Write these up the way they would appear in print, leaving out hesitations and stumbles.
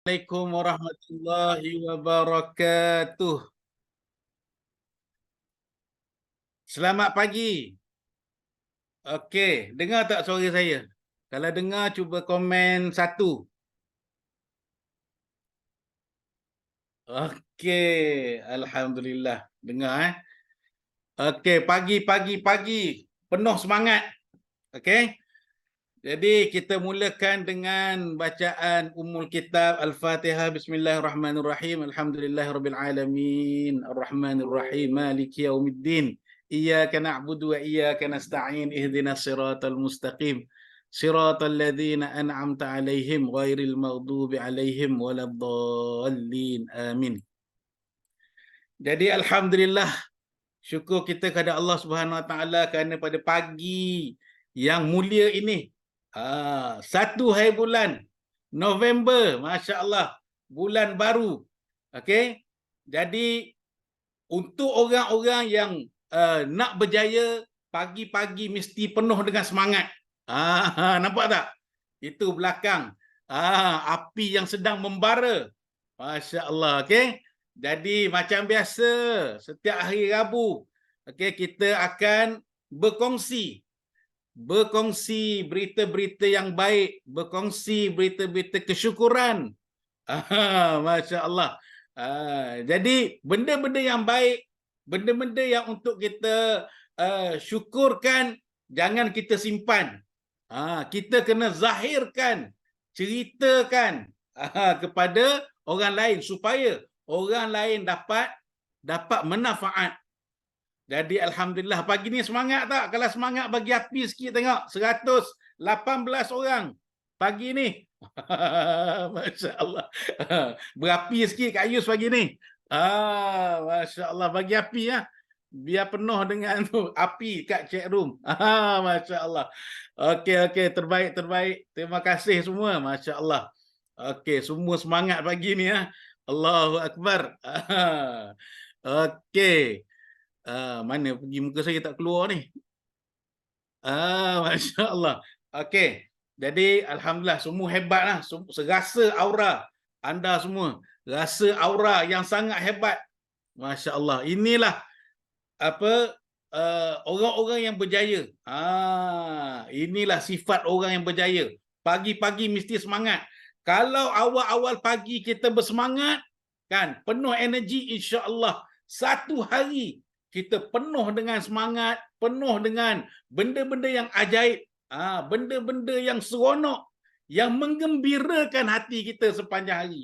Assalamualaikum warahmatullahi wabarakatuh. Selamat pagi. Okey, dengar tak suara saya? Kalau dengar, cuba komen 1. Okey, alhamdulillah. Dengar Okey, pagi. Penuh semangat. Okey. Jadi kita mulakan dengan bacaan Ummul Kitab Al-Fatihah. Bismillahirrahmanirrahim. Alhamdulillahirabbil alamin. Arrahmanirrahim. Maliki yaumiddin. Iyyaka na'budu wa iyyaka nasta'in. Ihdinas siratal mustaqim. Siratal ladzina an'amta 'alaihim ghairil maghdubi 'alaihim waladdallin. Amin. Jadi alhamdulillah, syukur kita kepada Allah Subhanahu Wa Taala kerana pada pagi yang mulia ini, 1 hari bulan November, masya-Allah, bulan baru. Okey. Jadi untuk orang-orang yang nak berjaya, pagi-pagi mesti penuh dengan semangat. Nampak tak? Itu belakang. Api yang sedang membara. Masya-Allah, okey. Jadi macam biasa, setiap hari Rabu, okey, kita akan berkongsi berita-berita yang baik, berkongsi berita-berita kesyukuran. Masya-Allah. Jadi benda-benda yang baik, benda-benda yang untuk kita syukurkan, jangan kita simpan. Kita kena zahirkan, ceritakan kepada orang lain supaya orang lain dapat manfaat. Jadi alhamdulillah, pagi ni semangat tak? Kalau semangat, bagi api sikit tengok. 118 orang pagi ni. Masya-Allah. Berapi sikit Kak Yus pagi ni. Masya-Allah, bagi api ya. Biar penuh dengan tu api kat chat room. Masya-Allah. Okey, terbaik. Terima kasih semua, masya-Allah. Okey, semua semangat pagi ni ya. Allahu akbar. Okey. Mana pergi muka saya tak keluar ni? Masya-Allah. Okey. Jadi alhamdulillah, semua hebatlah. Serasa aura anda semua. Rasa aura yang sangat hebat. Masya-Allah. Inilah apa orang-orang yang berjaya. Inilah sifat orang yang berjaya. Pagi-pagi mesti semangat. Kalau awal-awal pagi kita bersemangat, kan, penuh energi, insya-Allah 1 hari kita penuh dengan semangat, penuh dengan benda-benda yang ajaib, benda-benda yang seronok, yang menggembirakan hati kita sepanjang hari.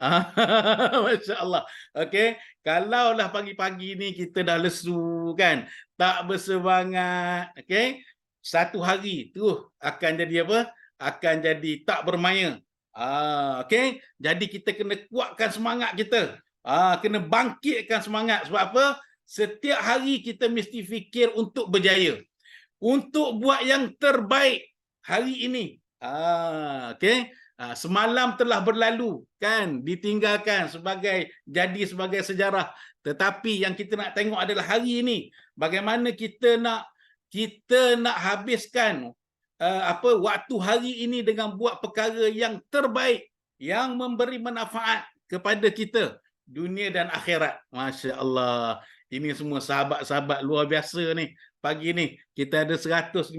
Masya-Allah. Okey, kalaulah pagi-pagi ni kita dah lesu, kan, tak bersemangat, okey, 1 hari tu akan jadi apa? Akan jadi tak bermaya. Okey, jadi kita kena kuatkan semangat kita. Kena bangkitkan semangat. Sebab apa? Setiap hari kita mesti fikir untuk berjaya, untuk buat yang terbaik hari ini. Okey. Semalam telah berlalu, kan, ditinggalkan jadi sebagai sejarah. Tetapi yang kita nak tengok adalah hari ini. Bagaimana kita nak habiskan waktu hari ini dengan buat perkara yang terbaik, yang memberi manfaat kepada kita dunia dan akhirat. Masya-Allah. Ini semua sahabat-sahabat luar biasa ni. Pagi ni kita ada 151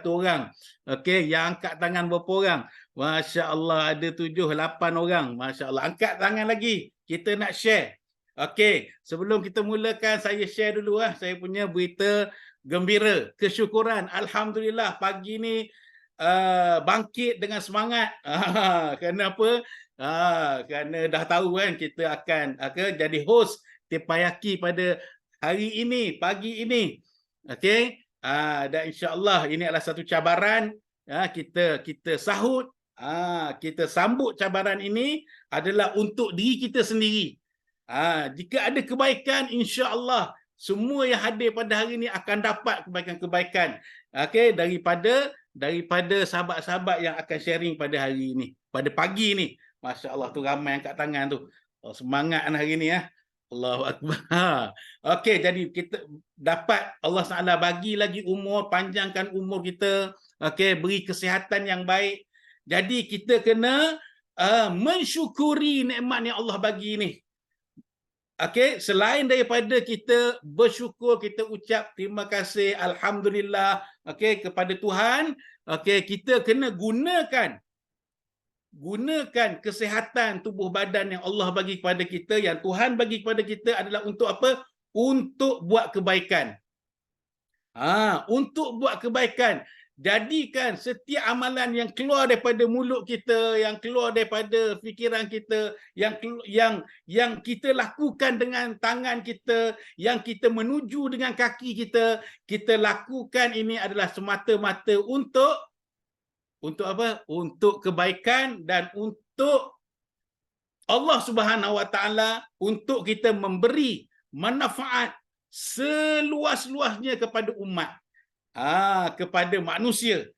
orang. Okey, yang angkat tangan berapa orang? Masya-Allah, ada 7-8 orang. Masya-Allah. Angkat tangan lagi. Kita nak share. Okey, sebelum kita mulakan, saya share dulu saya punya berita gembira, kesyukuran. Alhamdulillah, pagi ni bangkit dengan semangat. Kenapa? Kerana dah tahu, kan, kita akan jadi host Tepayaki pada hari ini, pagi ini. Okey, dan insya-Allah ini adalah satu cabaran. Kita sahut, kita sambut cabaran ini adalah untuk diri kita sendiri. Jika ada kebaikan, insya-Allah semua yang hadir pada hari ini akan dapat kebaikan-kebaikan. Okey, daripada sahabat-sahabat yang akan sharing pada hari ini, pada pagi ni. Masya-Allah, tu ramai angkat tangan tu. Semangat hari ni ya. Allahu akbar. Okey, jadi kita dapat Allah SWT bagi lagi umur, panjangkan umur kita, okey, beri kesihatan yang baik. Jadi kita kena mensyukuri nikmat yang Allah bagi ni. Okey, selain daripada kita bersyukur, kita ucap terima kasih, alhamdulillah, okey, kepada Tuhan, okey, kita kena gunakan kesihatan tubuh badan yang Allah bagi kepada kita, yang Tuhan bagi kepada kita adalah untuk apa? Untuk buat kebaikan. Untuk buat kebaikan. Jadikan setiap amalan yang keluar daripada mulut kita, yang keluar daripada fikiran kita, yang kita lakukan dengan tangan kita, yang kita menuju dengan kaki kita lakukan ini adalah semata-mata untuk apa? Untuk kebaikan dan untuk Allah Subhanahu Wa Taala, untuk kita memberi manfaat seluas-luasnya kepada umat. Kepada manusia.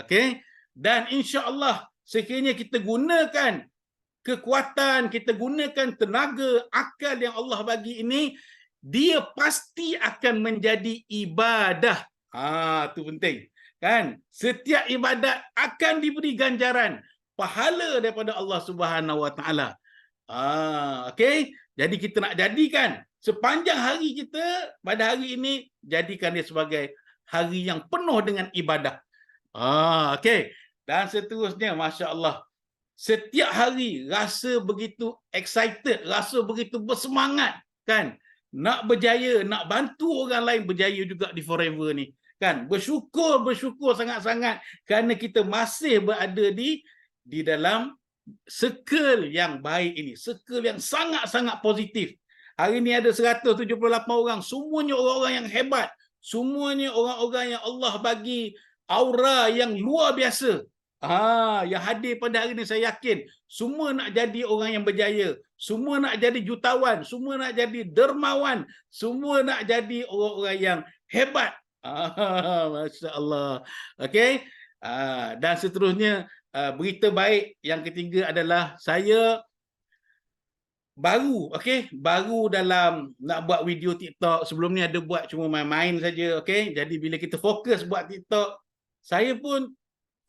Okey. Dan insya-Allah sekiranya kita gunakan kekuatan, kita gunakan tenaga, akal yang Allah bagi ini, dia pasti akan menjadi ibadah. Tu penting. Kan? Setiap ibadat akan diberi ganjaran pahala daripada Allah Subhanahu Wa Taala. Okey. Jadi kita nak jadikan sepanjang hari kita pada hari ini, jadikan dia sebagai hari yang penuh dengan ibadah. Okey. Dan seterusnya, Masya Allah. Setiap hari rasa begitu excited, rasa begitu bersemangat. Kan? Nak berjaya, nak bantu orang lain berjaya juga di Forever ni. Kan? Bersyukur sangat-sangat kerana kita masih berada di dalam circle yang baik ini. Circle yang sangat-sangat positif. Hari ini ada 178 orang. Semuanya orang-orang yang hebat. Semuanya orang-orang yang Allah bagi aura yang luar biasa. Yang hadir pada hari ini saya yakin. Semua nak jadi orang yang berjaya. Semua nak jadi jutawan. Semua nak jadi dermawan. Semua nak jadi orang-orang yang hebat. Masya Allah. Okey. Dan seterusnya, berita baik yang ketiga adalah saya baru dalam nak buat video TikTok. Sebelum ni ada buat cuma main-main saja. Okey, jadi bila kita fokus buat TikTok, saya pun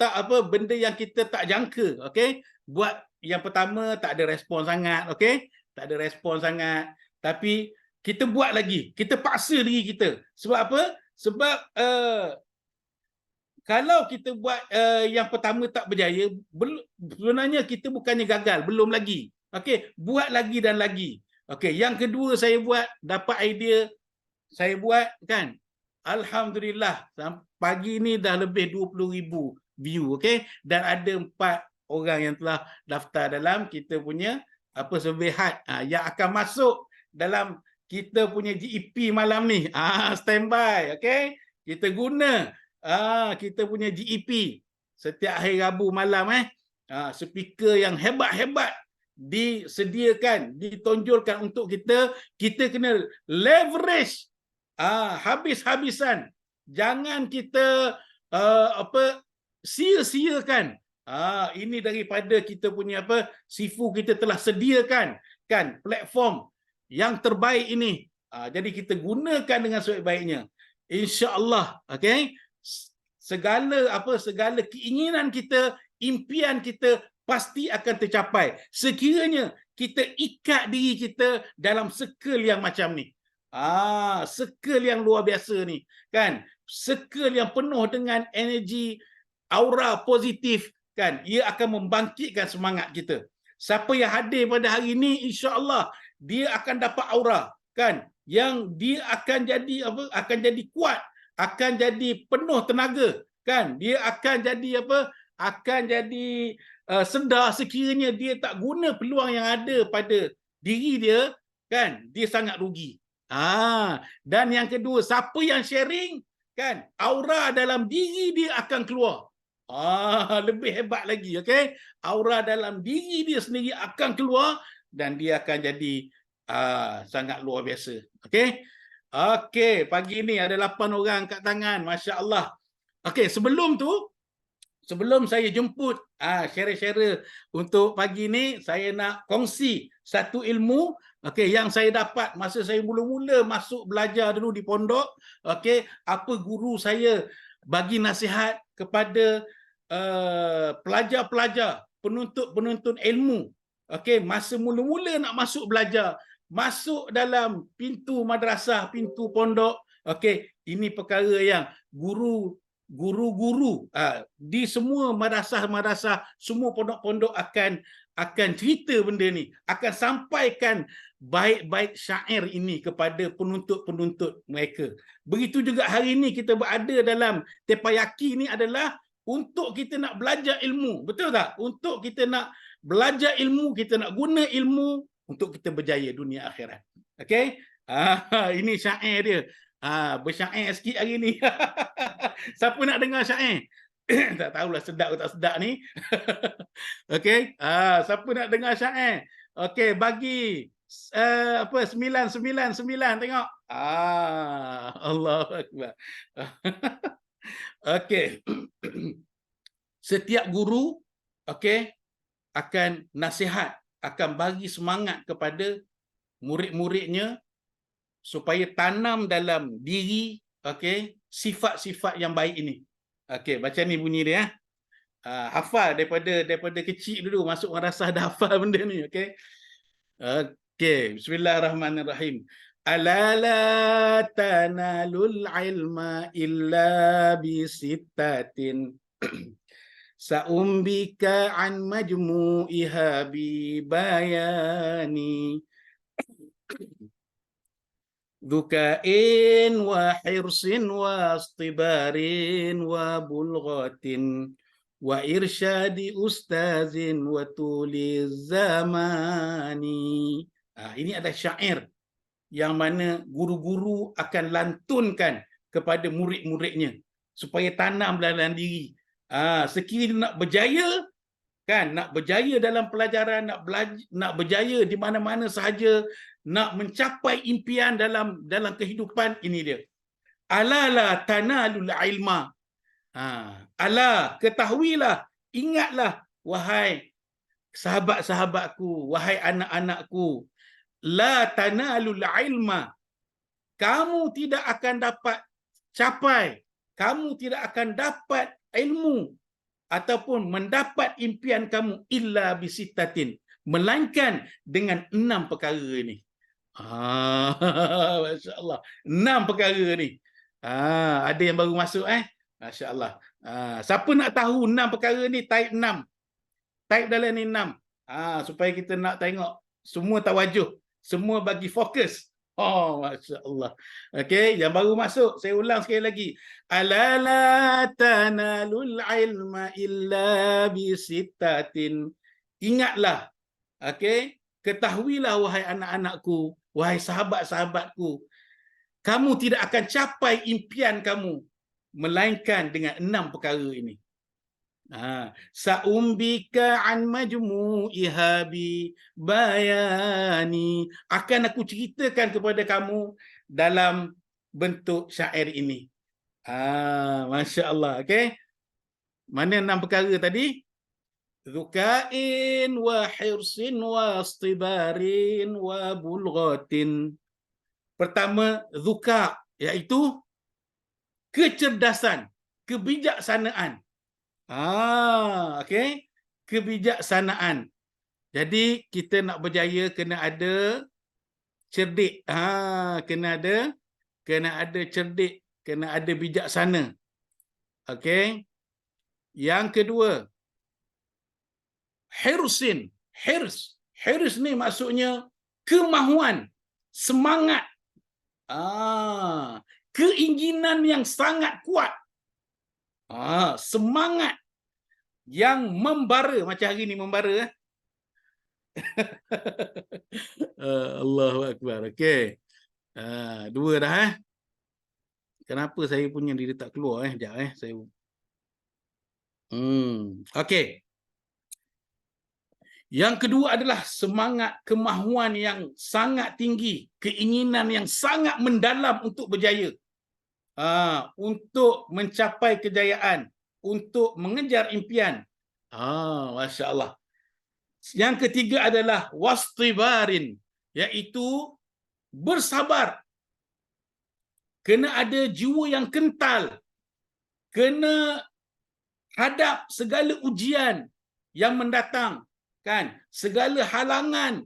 tak benda yang kita tak jangka. Okey, buat yang pertama tak ada respon sangat. Okey, tak ada respon sangat, tapi kita buat lagi, kita paksa diri kita. Sebab apa? Sebab kalau kita buat yang pertama tak berjaya, sebenarnya kita bukannya gagal, belum lagi. Okey, buat lagi dan lagi. Okey, yang kedua saya buat, dapat idea, saya buat kan. Alhamdulillah, pagi ni dah lebih 20,000 view, okey, dan ada 4 orang yang telah daftar dalam kita punya survey hard yang akan masuk dalam kita punya GEP malam ni. Standby, okey. Kita guna kita punya GEP setiap hari Rabu malam speaker yang hebat-hebat disediakan, ditonjolkan untuk kita. Kita kena leverage habis-habisan. Jangan kita sia-siakan. Ini daripada kita punya sifu kita telah sediakan kan platform yang terbaik ini. Jadi kita gunakan dengan sebaik-baiknya. Insya-Allah, okey. Segala keinginan kita, impian kita pasti akan tercapai sekiranya kita ikat diri kita dalam circle yang macam ni. Circle yang luar biasa ni, kan? Circle yang penuh dengan energi, aura positif, kan? Ia akan membangkitkan semangat kita. Siapa yang hadir pada hari ini, insya-Allah dia akan dapat aura, kan? Yang dia akan jadi akan jadi kuat, akan jadi penuh tenaga, kan? Dia akan jadi akan jadi sedar sekiranya dia tak guna peluang yang ada pada diri dia, kan? Dia sangat rugi. Dan yang kedua, siapa yang sharing, kan? Aura dalam diri dia akan keluar. Lebih hebat lagi, okey? Aura dalam diri dia sendiri akan keluar dan dia akan jadi sangat luar biasa. Okey? Okey, pagi ni ada 8 orang kat tangan, masya-Allah. Okey, sebelum saya jemput share-share untuk pagi ni, saya nak kongsi satu ilmu yang saya dapat masa saya mula-mula masuk belajar dulu di pondok. Apa guru saya bagi nasihat kepada pelajar-pelajar penuntut-penuntut ilmu. Okey, masa mula-mula nak masuk belajar, masuk dalam pintu madrasah, pintu pondok, okey, ini perkara yang guru-guru di semua madrasah-madrasah, semua pondok-pondok akan cerita benda ni, akan sampaikan baik-baik syair ini kepada penuntut-penuntut mereka. Begitu juga hari ini kita berada dalam Tepayaki ni adalah untuk kita nak belajar ilmu. Betul tak? Untuk kita nak belajar ilmu, kita nak guna ilmu untuk kita berjaya dunia akhirat. Okey? Ini syair dia. Bersyair sikit hari ni. Siapa nak dengar syair? Tak tahulah sedap ke tak sedap ni. Okey? Siapa nak dengar syair? Okey, bagi 999 tengok. Allahu akbar. Okey. Setiap guru okey akan nasihat, akan bagi semangat kepada murid-muridnya supaya tanam dalam diri okey sifat-sifat yang baik ini. Okey, macam ni bunyi dia. Hafal daripada kecil dulu masuk madrasah dah hafal benda ni, okey. Okey, bismillahirrahmanirrahim. Ala la tanalul ilma illa bi sittatin. Sa'umbika an majmu'iha bi bayani. Dhuka'in wa hirsin wa istibarin wa bulghatin wa irsyadi ustazin wa tuli zamani. Ini ada syair yang mana guru-guru akan lantunkan kepada murid-muridnya supaya tanam dalam diri. Sekiranya nak berjaya, kan, nak berjaya dalam pelajaran, nak berjaya di mana-mana sahaja, nak mencapai impian dalam kehidupan, ini dia. Alala tanalul ilma. Ala, ketahuilah, ingatlah, wahai sahabat-sahabatku, wahai anak-anakku, la tanalul ilma. Kamu tidak akan dapat capai, kamu tidak akan dapat ilmu ataupun mendapat impian kamu illa bisittatin, melainkan dengan 6 perkara ni. Masya-Allah. 6 perkara ni. Ada yang baru masuk Masya-Allah. Siapa nak tahu 6 perkara ni, type 6. Type dalam ni 6. Supaya kita nak tengok semua tawajuh, semua bagi fokus. Masya-Allah. Okey, yang baru masuk saya ulang sekali lagi. Ala la tanalul ilma illa bi sittatin. Ingatlah, okey, ketahuilah wahai anak-anakku, wahai sahabat-sahabatku, kamu tidak akan capai impian kamu melainkan dengan 6 perkara ini. Sa'umbika an majmu'iha bi bayani. Akan aku ceritakan kepada kamu dalam bentuk syair ini. Masya-Allah. Okey. Mana 6 perkara tadi? Dhuka'in wa hirsin wa istibarin wa bulghatin. Pertama, dhuka', iaitu kecerdasan, kebijaksanaan. Okey. Kebijaksanaan. Jadi kita nak berjaya kena ada cerdik. Kena ada cerdik, kena ada bijaksana. Okey. Yang kedua, hirsin. Hirs ni maksudnya kemahuan, semangat. Keinginan yang sangat kuat. Semangat yang membara, macam hari ni membara. Allahu akbar. Okey. Dua dah Kenapa saya punya dia tak keluar Sekejap saya. Okey. Yang kedua adalah semangat, kemahuan yang sangat tinggi, keinginan yang sangat mendalam untuk berjaya. Untuk mencapai kejayaan, untuk mengejar impian. Masya-Allah. Yang ketiga adalah wastibarin, iaitu bersabar. Kena ada jiwa yang kental. Kena hadap segala ujian yang mendatang, kan? Segala halangan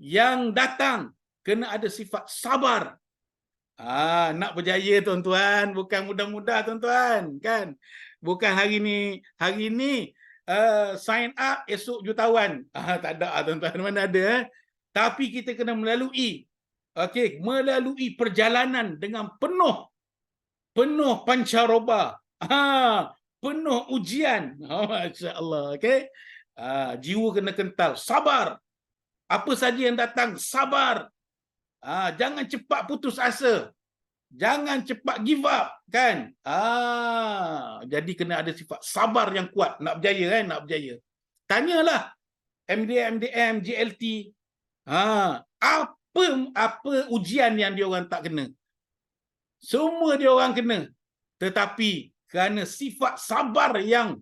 yang datang kena ada sifat sabar. Nak berjaya tuan-tuan bukan mudah-mudah tuan-tuan, kan? Bukan hari ni sign up esok jutawan. Tak ada tuan-tuan, mana ada Tapi kita kena melalui melalui perjalanan dengan penuh pancaroba. Penuh ujian. Masya-Allah, okey. Jiwa kena kental, sabar. Apa saja yang datang, sabar. Jangan cepat putus asa. Jangan cepat give up, kan? Jadi kena ada sifat sabar yang kuat nak berjaya, kan? Nak berjaya. Tanyalah MDM, JLT. Apa ujian yang dia orang tak kena? Semua dia orang kena. Tetapi kerana sifat sabar yang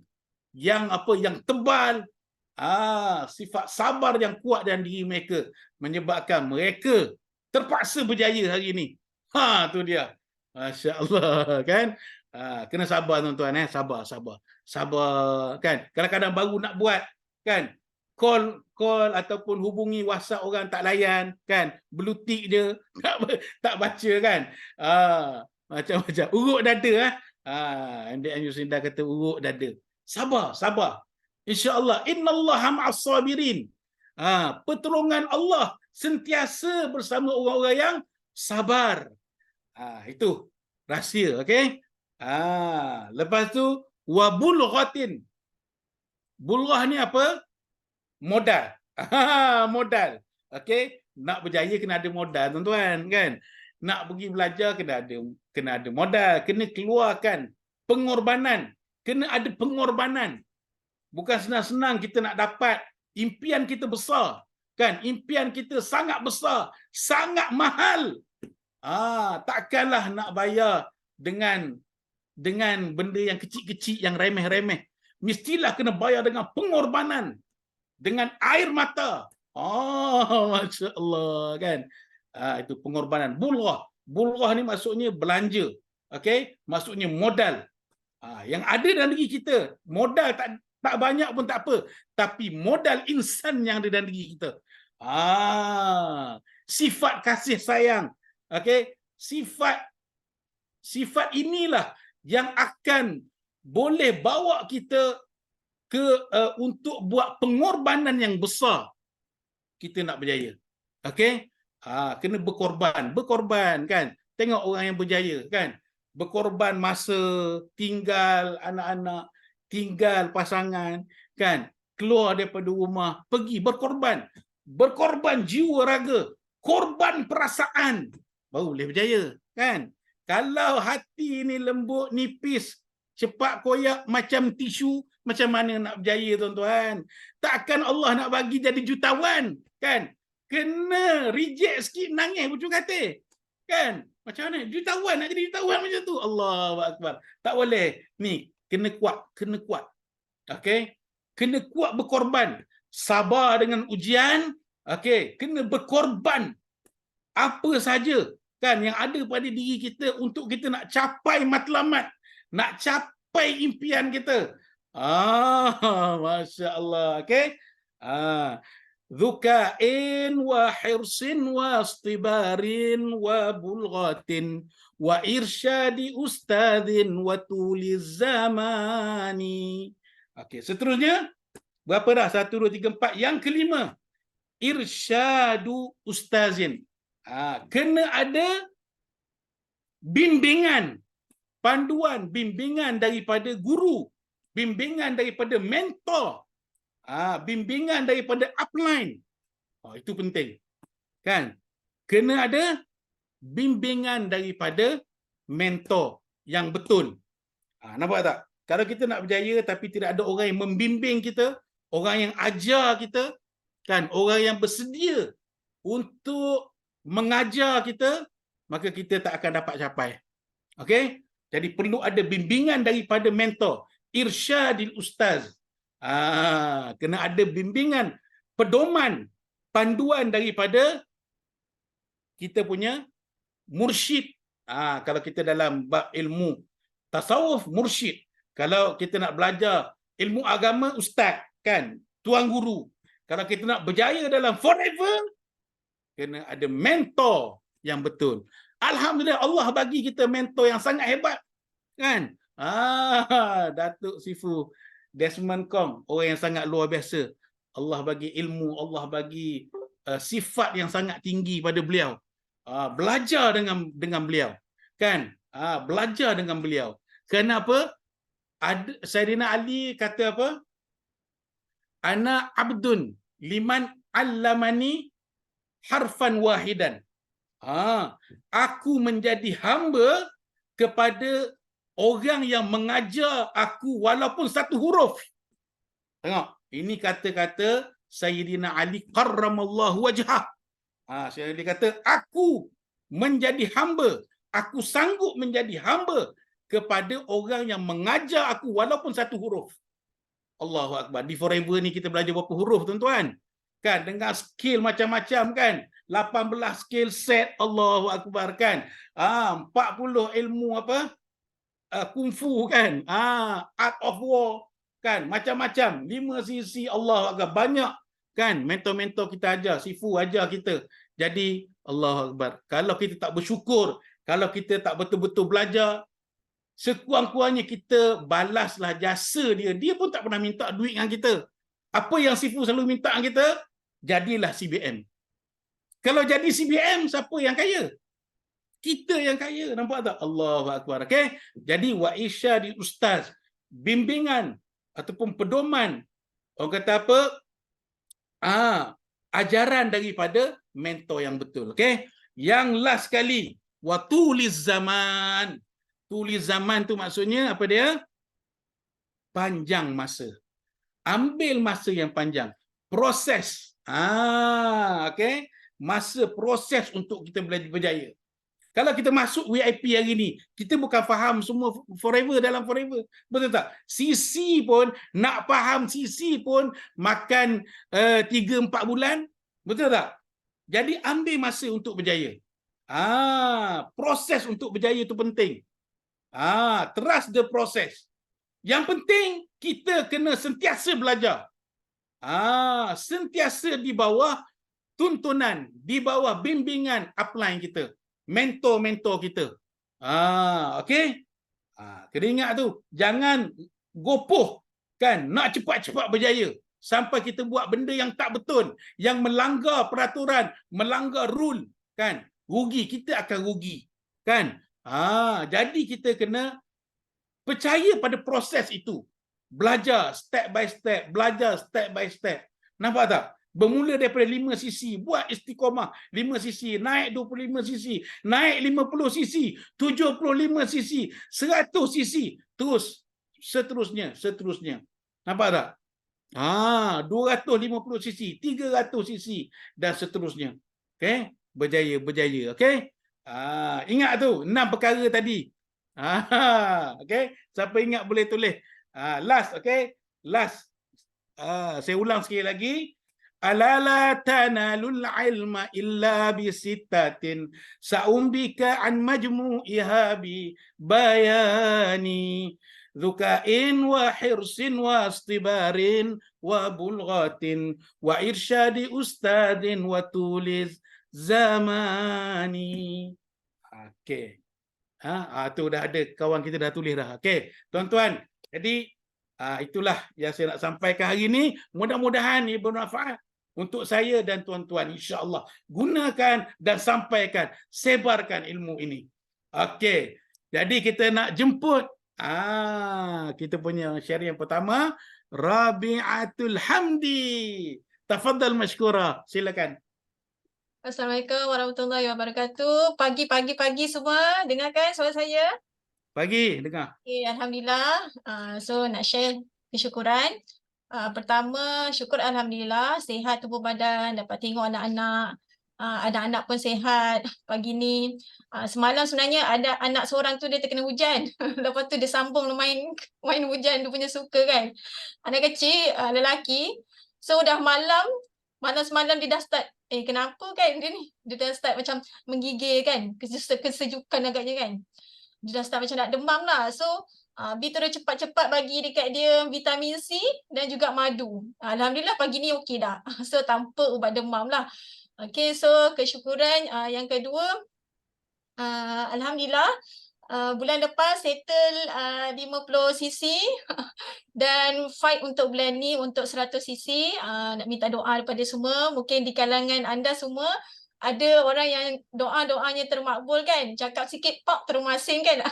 tebal, sifat sabar yang kuat dalam diri mereka menyebabkan mereka terpaksa berjaya hari ini. Tu dia. Masya-Allah, kan? Kena sabar tuan-tuan, sabar. Sabar, kan? Kadang-kadang baru nak buat, kan? Call ataupun hubungi WhatsApp orang tak layan, kan? Blue tick dia tak baca, kan? Macam-macam. Urut dada, MDM Yusinda kata urut dada. Sabar. Insya-Allah, innallaha ma'as sabirin. Pertolongan Allah sentiasa bersama orang-orang yang sabar. Itu rahsia, okey? Lepas tu wabulghatin. Bulghah ni apa? Modal. Modal. Okey? Nak berjaya kena ada modal, tuan-tuan, kan? Nak pergi belajar kena ada modal, kena keluarkan pengorbanan, kena ada pengorbanan. Bukan senang-senang kita nak dapat. Impian kita besar, kan? Impian kita sangat besar, sangat mahal. Takkanlah nak bayar dengan benda yang kecil-kecil, yang remeh-remeh. Mestilah kena bayar dengan pengorbanan, dengan air mata. Masya-Allah, kan? Itu pengorbanan. Bulghah ni maksudnya belanja. Okey? Maksudnya modal. Yang ada dalam diri kita, modal tak banyak pun tak apa, tapi modal insan yang ada dalam diri kita. Sifat kasih sayang. Okey, sifat inilah yang akan boleh bawa kita untuk buat pengorbanan yang besar. Kita nak berjaya. Okey? Kena berkorban, kan? Tengok orang yang berjaya, kan? Berkorban masa, tinggal anak-anak, tinggal pasangan, kan? Keluar daripada rumah, pergi berkorban. Berkorban jiwa raga, korban perasaan. Baru boleh berjaya, kan? Kalau hati ni lembut, nipis, cepat koyak macam tisu, macam mana nak berjaya, tuan-tuan? Takkan Allah nak bagi jadi jutawan, kan? Kena reject sikit, nangis pucuk katil, kan? Macam mana? Jutawan, nak jadi jutawan macam tu? Allahu Akbar. Tak boleh. Ni, kena kuat. Okey? Kena kuat berkorban. Sabar dengan ujian. Okey? Kena berkorban. Apa saja, kan, yang ada pada diri kita untuk kita nak capai matlamat, nak capai impian kita. Masya-Allah, okey? Dzuka'in wa hirsin wa istibarin wa bulghatin wa irsyadi ustadzin wa tuliz zamani. Okey, seterusnya berapa dah? 1 2 3 4. Yang kelima, irsyadu ustazin. Kena ada bimbingan, panduan, bimbingan daripada guru, bimbingan daripada mentor, bimbingan daripada upline. Itu penting, kan? Kena ada bimbingan daripada mentor yang betul. Nampak tak? Kalau kita nak berjaya tapi tidak ada orang yang membimbing kita, orang yang ajar kita, kan? Orang yang bersedia untuk mengajar kita, maka kita tak akan dapat capai. Okey? Jadi perlu ada bimbingan daripada mentor, irsyadil ustaz. Kena ada bimbingan, pedoman, panduan daripada kita punya mursyid. Kalau kita dalam bab ilmu tasawuf, mursyid. Kalau kita nak belajar ilmu agama, ustaz. kan, tuan guru. Kalau kita nak berjaya dalam forever, kena ada mentor yang betul. Alhamdulillah Allah bagi kita mentor yang sangat hebat, kan? Datuk Sifu Desmond Kong, orang yang sangat luar biasa. Allah bagi ilmu, Allah bagi sifat yang sangat tinggi pada beliau. Belajar dengan beliau, kan? Belajar dengan beliau. Kenapa? Sayyidina Ali kata apa? Ana abdun liman allamani harfan wahidan. Aku menjadi hamba kepada orang yang mengajar aku walaupun satu huruf. Tengok, ini kata-kata Sayyidina Ali karramallahu wajhah. Sayyidina Ali kata, aku menjadi hamba, aku sanggup menjadi hamba kepada orang yang mengajar aku walaupun satu huruf. Allahu Akbar. Di Forever ni kita belajar berapa huruf, tuan-tuan? Kan, dengan skill macam-macam, kan? 18 skill set, Allahu Akbar, kan? 40 ilmu apa? Kungfu, kan? Art of war, kan? Macam-macam. 5 sisi, Allahu Akbar. Banyak, kan? Mentor-mentor kita ajar, Sifu ajar kita. Jadi, Allahu Akbar. Kalau kita tak bersyukur, kalau kita tak betul-betul belajar, sekurang-kurangnya kita balaslah jasa dia. Dia pun tak pernah minta duit dengan kita. Apa yang Sifu selalu minta dengan kita? Jadilah CBM. Kalau jadi CBM, siapa yang kaya? Kita yang kaya. Nampak tak? Allahu Akbar. Okay? Jadi, wa isyadi ustaz, bimbingan ataupun pedoman, orang kata apa? Ajaran daripada mentor yang betul. Okay? Yang last kali, wa tuliz zaman. Tulis zaman tu maksudnya apa dia? Panjang masa. Ambil masa yang panjang. Proses. Okay? Masa proses untuk kita berjaya. Kalau kita masuk VIP hari ni, kita bukan faham semua forever dalam forever. Betul tak? CC pun, nak faham CC pun makan 3-4 bulan. Betul tak? Jadi ambil masa untuk berjaya. Proses untuk berjaya itu penting. Trust the process. Yang penting kita kena sentiasa belajar. Sentiasa di bawah tuntunan, di bawah bimbingan upline kita, mentor-mentor kita. Okey? Kena ingat tu, jangan gopoh, kan, nak cepat-cepat berjaya sampai kita buat benda yang tak betul, yang melanggar peraturan, melanggar rule, kan? Rugi, kita akan rugi, kan? Jadi kita kena percaya pada proses itu. Belajar step by step, belajar step by step. Nampak tak? Bermula daripada 5 sisi, buat istiqamah 5 sisi, naik 25 sisi, naik 50 sisi, 75 sisi, 100 sisi, terus seterusnya. Nampak tak? 250 sisi, 300 sisi dan seterusnya. Okey? Berjaya. Okey? Ingat tu 6 perkara tadi. Okey, siapa ingat boleh tulis. Last, okey? Last. Saya ulang sekali lagi. Alala tanalul ilma illa bisittatin sa'umbika an majmu'iha bi bayani dhukain wa hirsin wa istibarin wa bulghatin wa irsyadi ustadin wa tuliz zamani. Okey. Tu dah ada, kawan kita dah tulis dah. Okey, tuan-tuan. Jadi itulah yang saya nak sampaikan hari ini. Mudah-mudahan ia bermanfaat untuk saya dan tuan-tuan. Insya-Allah gunakan dan sampaikan, sebarkan ilmu ini. Okey. Jadi kita nak jemput kita punya sharing yang pertama, Rabi'atul Hamdi. Tafadhal mashkura. Silakan. Assalamualaikum warahmatullahi wabarakatuh. Pagi semua, dengarkan suara saya? Pagi, dengar. Okay, Alhamdulillah. So nak share kesyukuran. Pertama, syukur Alhamdulillah, sihat tubuh badan, dapat tengok anak-anak. Anak-anak pun sihat pagi ni. Semalam sebenarnya ada anak seorang tu dia terkena hujan. Lepas tu dia sambung main hujan, dia punya suka kan. Anak kecil, lelaki. So dah malam semalam dia dah start, kenapa kan dia ni? Dia dah start macam menggigil kan, kesejukan agaknya kan. Dia dah start macam nak demam lah. So B terus cepat-cepat bagi dekat dia vitamin C dan juga madu. Alhamdulillah pagi ni okey dah. So tanpa ubat demam lah. Okay, so kesyukuran yang kedua, Alhamdulillah bulan lepas settle 50cc dan fight untuk bulan ni untuk 100cc. Nak minta doa daripada semua. Mungkin di kalangan anda semua ada orang yang doa-doanya termakbul kan. Cakap sikit pop terus masing kan.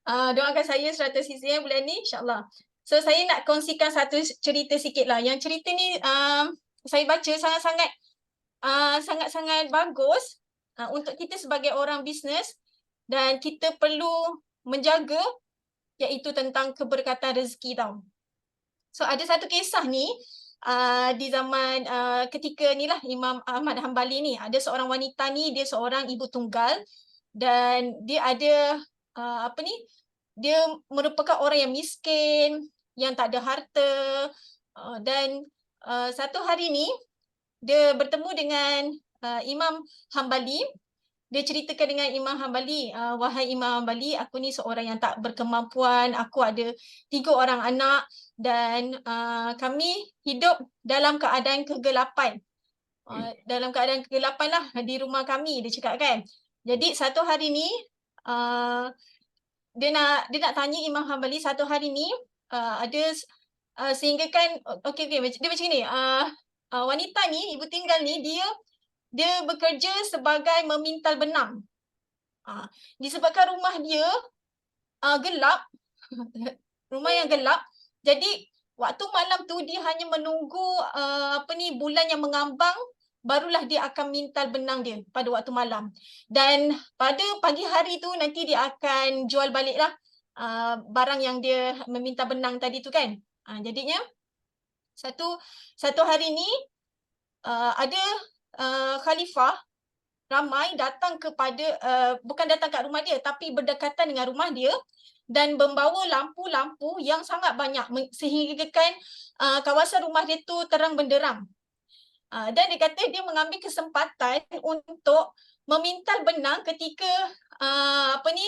Doakan saya 100cc bulan ni insyaAllah. So saya nak kongsikan satu cerita sikit lah. Yang cerita ni saya baca sangat-sangat bagus untuk kita sebagai orang bisnes dan kita perlu menjaga, iaitu tentang keberkatan rezeki tau. So ada satu kisah ni di zaman ketika ni lah Imam Ahmad Hanbali ni, ada seorang wanita ni, dia seorang ibu tunggal dan dia ada dia merupakan orang yang miskin, yang tak ada harta dan satu hari ni dia bertemu dengan Imam Hanbali. Dia ceritakan dengan Imam Hanbali, wahai Imam Hanbali, aku ni seorang yang tak berkemampuan, aku ada 3 orang anak dan kami hidup dalam keadaan kegelapan. Dalam keadaan kegelapan lah di rumah kami, dia cakap kan. Jadi satu hari ni dia nak tanya Imam Hanbali, satu hari ni ada sehingga kan dia macam ni, wanita ni, ibu tinggal ni, dia bekerja sebagai memintal benang. Disebabkan rumah dia gelap, rumah yang gelap, jadi waktu malam tu dia hanya menunggu bulan yang mengambang, barulah dia akan mintal benang dia pada waktu malam. Dan pada pagi hari tu nanti dia akan jual baliklah barang yang dia meminta benang tadi tu kan. Jadinya satu hari ni ada khalifah ramai datang kepada bukan datang kat rumah dia tapi berdekatan dengan rumah dia dan membawa lampu-lampu yang sangat banyak sehingga kan kawasan rumah dia tu terang benderang. Dan dia kata dia mengambil kesempatan untuk memintal benang ketika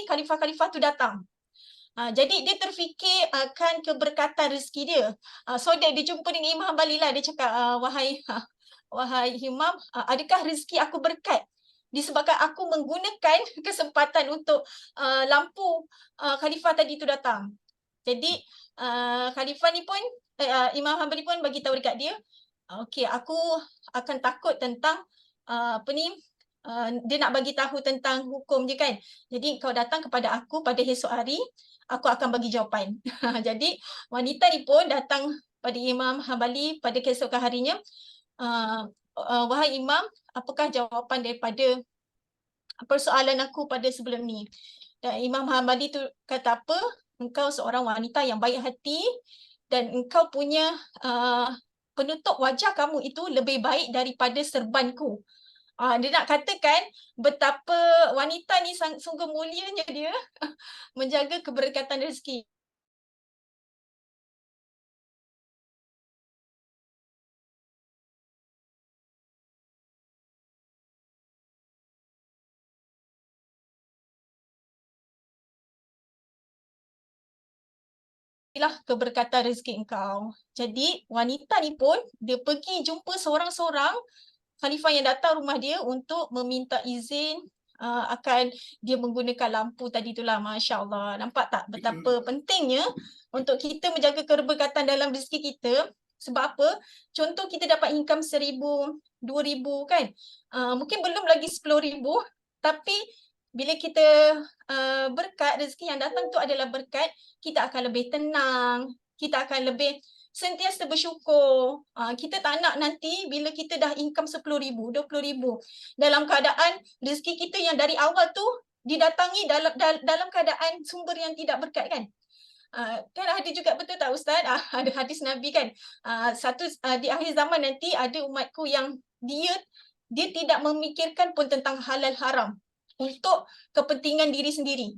khalifah-khalifah tu datang. Jadi dia terfikir akan keberkatan rezeki dia. So dia jumpa dengan Imam Hanbali lah, dia cakap wahai Imam, adakah rezeki aku berkat disebabkan aku menggunakan kesempatan untuk lampu khalifah tadi tu datang. Jadi khalifah ni pun Imam Hanbali pun bagi tahu dekat dia, okey, aku akan takut tentang dia nak bagi tahu tentang hukum je kan. Jadi kau datang kepada aku pada esok hari, aku akan bagi jawapan. Jadi wanita ni pun datang pada Imam Hanbali pada keesokan harinya. Wahai Imam, apakah jawapan daripada persoalan aku pada sebelum ni? Dan Imam Hanbali tu kata apa? Engkau seorang wanita yang baik hati dan engkau punya penutup wajah kamu itu lebih baik daripada serbanku. Dia nak katakan betapa wanita ni sungguh mulianya dia menjaga keberkatan rezeki. Inilah keberkatan rezeki engkau. Jadi wanita ni pun dia pergi jumpa seorang-seorang khalifah yang datang rumah dia untuk meminta izin akan dia menggunakan lampu tadi itulah. Masya Allah. Nampak tak betapa pentingnya untuk kita menjaga keberkatan dalam rezeki kita. Sebab apa? Contoh kita dapat income 1,000, 2,000 kan. Mungkin belum lagi 10,000, tapi bila kita berkat, rezeki yang datang tu adalah berkat, kita akan lebih tenang, kita akan lebih sentiasa bersyukur. Kita tak nak nanti bila kita dah income 10,000, 20,000, dalam keadaan rezeki kita yang dari awal tu didatangi dalam keadaan sumber yang tidak berkat kan. Kan ada juga, betul tak Ustaz? Ada hadis Nabi kan. Di akhir zaman nanti ada umatku yang dia tidak memikirkan pun tentang halal haram untuk kepentingan diri sendiri.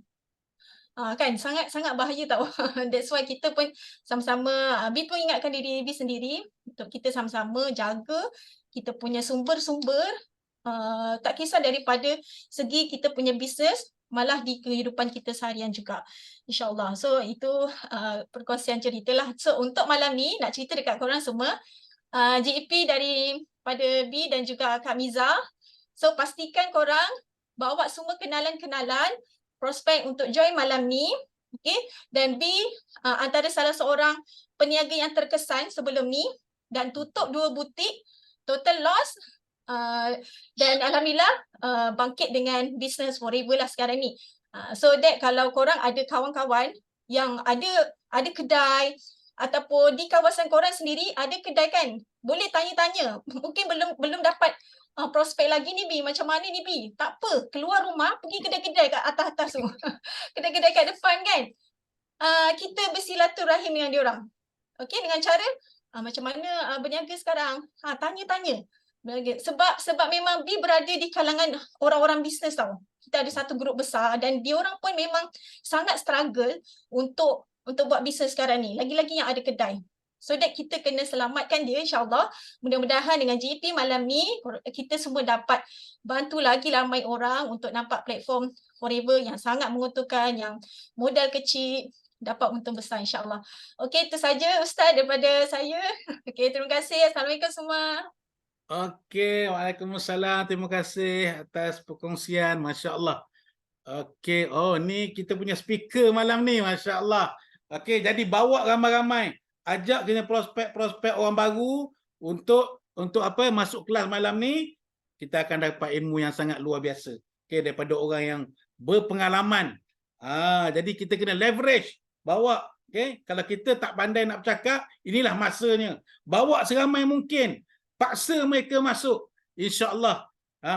Kan sangat bahaya tau. That's why kita pun sama-sama Bi pun ingatkan diri Bi sendiri untuk kita sama-sama jaga kita punya sumber-sumber, tak kisah daripada segi kita punya bisnes malah di kehidupan kita seharian juga, insyaAllah. So itu perkongsian cerita lah. So untuk malam ni nak cerita dekat korang semua, GEP daripada B dan juga Kak Miza. So pastikan korang bawa semua kenalan-kenalan prospek untuk join malam ni. Okay. Dan B antara salah seorang peniaga yang terkesan sebelum ni dan tutup 2 butik, total loss, dan alhamdulillah bangkit dengan business forever lah sekarang ni. So that kalau korang ada kawan-kawan yang ada kedai ataupun di kawasan korang sendiri ada kedai kan, boleh tanya-tanya. Mungkin belum dapat prospek lagi ni B, macam mana ni B? Tak apa, keluar rumah pergi kedai-kedai kat atas-atas tu. Kedai-kedai kat depan kan. Kita bersilaturahim dengan diorang. Okey, dengan cara macam mana berniaga sekarang? Tanya-tanya. Sebab memang B berada di kalangan orang-orang bisnes tau. Kita ada satu grup besar dan diorang pun memang sangat struggle untuk buat bisnes sekarang ni. Lagi-lagi yang ada kedai. So that kita kena selamatkan dia, insyaAllah. Mudah-mudahan dengan GP malam ni kita semua dapat bantu lagi ramai orang untuk nampak platform forever yang sangat menguntungkan, yang modal kecil dapat untung besar, insyaAllah. Okey, itu saja Ustaz daripada saya. Okey, terima kasih. Assalamualaikum semua. Okey, waalaikumsalam. Terima kasih atas perkongsian. Masya Allah. Okey, oh ni kita punya speaker malam ni, Masya Allah. Okey, jadi bawa ramai-ramai. Ajak kena prospek-prospek orang baru untuk apa masuk kelas malam ni. Kita akan dapat ilmu yang sangat luar biasa. Okey, daripada orang yang berpengalaman. Jadi kita kena leverage. Bawa. Okey, kalau kita tak pandai nak bercakap, inilah masanya. Bawa seramai mungkin. Paksa mereka masuk. InsyaAllah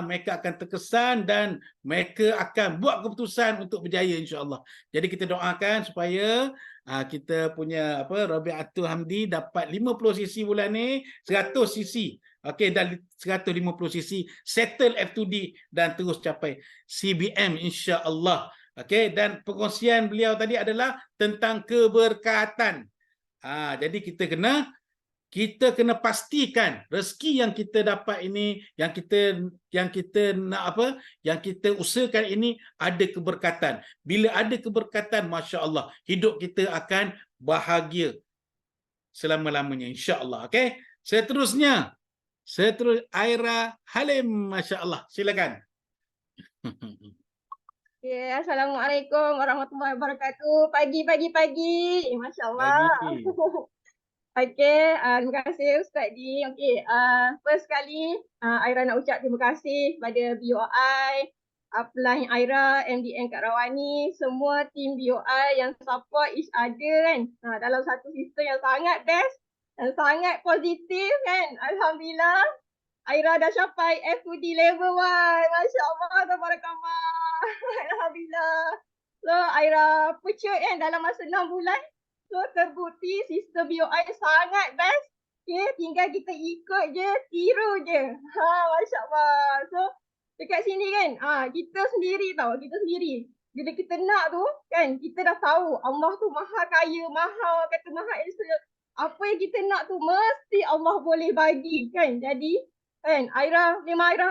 mereka akan terkesan dan mereka akan buat keputusan untuk berjaya, insyaAllah. Jadi kita doakan supaya kita punya Rabiatul Hamdi dapat 50 sisi bulan ni, 100 sisi. Okey, dan 150 sisi settle F2D dan terus capai CBM, insya-Allah. Okey, dan perkongsian beliau tadi adalah tentang keberkatan. Jadi kita kena pastikan rezeki yang kita dapat ini, yang kita nak yang kita usahakan ini ada keberkatan. Bila ada keberkatan, masya-Allah, hidup kita akan bahagia selama-lamanya, insya-Allah. Okey. Seterusnya Aira Halim, masya-Allah. Silakan. Assalamualaikum warahmatullahi wabarakatuh. Pagi. Masya-Allah. Okey, terima kasih Ustaz Di. Okey, first kali Aira nak ucap terima kasih kepada BOI, upline Aira, MDN Kak Rawani, semua tim BOI yang support each other kan. Dalam satu sistem yang sangat best dan sangat positif kan. Alhamdulillah, Aira dah capai F2D level 1. Masya-Allah, tabarakallah. Alhamdulillah. So Aira pucut kan dalam masa 6 bulan. So terbukti sistem BOI sangat best. Okay, tinggal kita ikut je, tiru je. Masya-Allah. So dekat sini kan, kita sendiri tau, kita sendiri. Bila kita nak tu kan, kita dah tahu Allah tu maha kaya, maha Esa. Apa yang kita nak tu mesti Allah boleh bagi kan. Jadi kan, memang Aira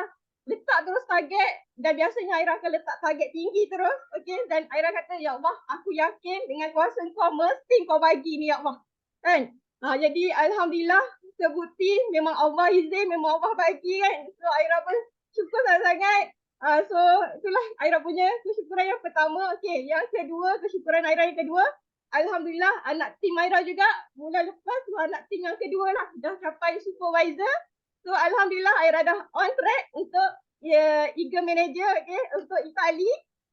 letak terus target dan biasanya Aira akan letak target tinggi terus. Okey, dan Aira kata, ya Allah, aku yakin dengan kuasa Kau mesti Kau bagi ni, ya Allah. Kan? Jadi alhamdulillah terbukti memang Allah izin, memang Allah bagi kan. So Aira pun syukur sangat-sangat. So itulah Aira punya kesyukuran yang pertama. Okey, yang kedua, kesyukuran Aira yang kedua, alhamdulillah anak tim Aira juga bulan lepas anak tim yang kedua lah dah capai supervisor. So alhamdulillah Aira dah on track untuk Eagle Manager, okay, untuk Itali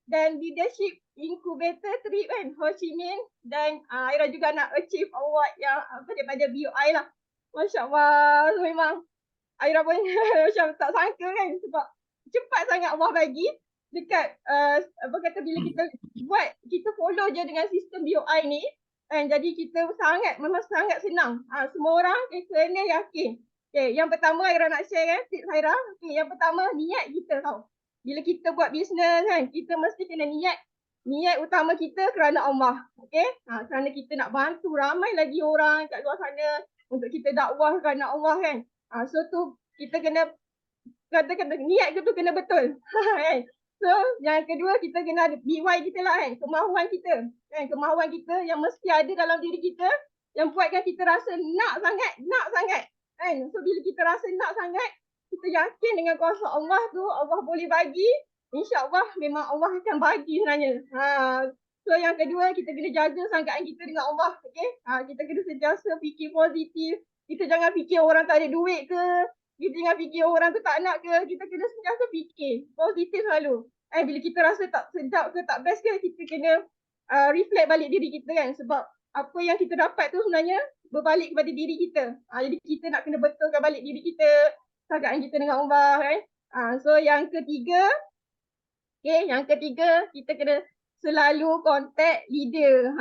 dan leadership incubator trip kan, Ho Chi Minh, dan Aira juga nak achieve award yang daripada BOI lah. Masya-Allah, so, memang Aira pun macam tak sangka kan sebab cepat sangat Allah bagi dekat bila kita buat, kita follow je dengan sistem BOI ni kan, jadi kita memang sangat senang. Semua orang kena yakin. Okay, yang pertama Aira nak share kan, tips Aira. Okay, yang pertama, niat kita tau. Bila kita buat bisnes kan, kita mesti kena niat utama kita kerana Allah. Okay, kerana kita nak bantu ramai lagi orang kat luar sana untuk kita dakwah kerana Allah kan. So tu kita kena niat tu kena betul. Kan? So, yang kedua kita kena ada DY kita lah kan, kemahuan kita. Kan, kemahuan kita yang mesti ada dalam diri kita yang buatkan kita rasa nak sangat. Kan? So, bila kita rasa nak sangat, kita yakin dengan kuasa Allah tu, Allah boleh bagi. InsyaAllah memang Allah akan bagi sebenarnya. So, yang kedua kita kena jaga sangkaan kita dengan Allah. Okay? Kita kena sentiasa fikir positif. Kita jangan fikir orang tak ada duit ke, kita jangan fikir orang tu tak nak ke, kita kena sentiasa fikir positif selalu. Bila kita rasa tak sedap ke, tak best ke, kita kena reflect balik diri kita kan. Sebab apa yang kita dapat tu sebenarnya berbalik kepada diri kita. Jadi kita nak kena betulkan balik diri kita, sangkaan kita dengan Allah kan. So yang ketiga, kita kena selalu contact leader.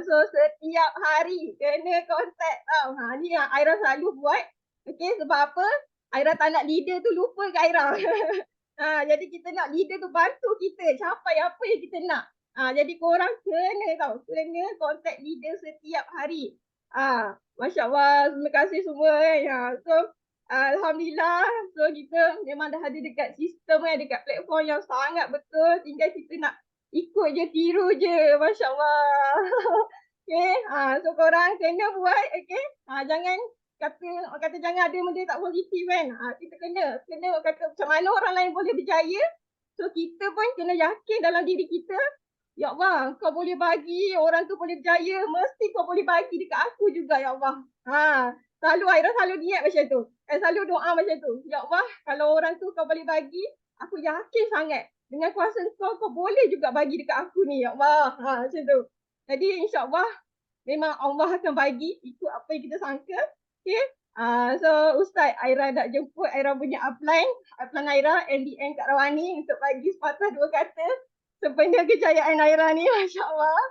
So setiap hari kena contact tau. Ni yang Aira selalu buat. Sebab apa? Aira tak nak leader tu lupa ke Aira. Jadi kita nak leader tu bantu kita capai apa yang kita nak. Jadi korang kena contact leader setiap hari. Masya Allah, terima kasih semua kan. So Alhamdulillah, so kita memang dah ada dekat sistem kan, dekat platform yang sangat betul. Tinggal kita nak ikut je, tiru je. Masya Allah. So korang kena buat, jangan kata jangan ada benda tak positif kan. Kita kena kata macam mana orang lain boleh berjaya. So kita pun kena yakin dalam diri kita, ya Allah, kau boleh bagi orang tu boleh berjaya, mesti kau boleh bagi dekat aku juga ya Allah. Selalu Aira selalu niat macam tu. Selalu doa macam tu. Ya Allah, kalau orang tu kau boleh bagi, aku yakin sangat dengan kuasa kau boleh juga bagi dekat aku ni ya Allah. Macam tu. Jadi insya-Allah memang Allah akan bagi ikut apa yang kita sangka. So Ustaz Aira nak jemput Aira punya upline Aira MBN Kak Rawani untuk bagi sepatah dua kata sepenuh kejayaan Aira ni, masya-Allah.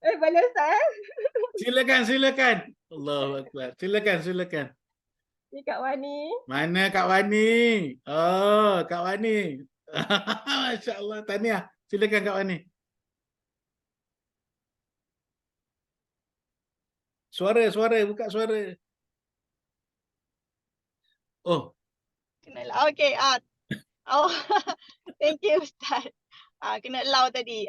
Boleh Ustaz? Silakan. Allahu Akbar. Silakan. Ni Kak Wani. Mana Kak Wani? Oh, Kak Wani. Masya-Allah, tahniah. Silakan Kak Wani. Suara, buka suara. Oh. Kena okey. Oh, thank you Ustaz. Kena allow tadi.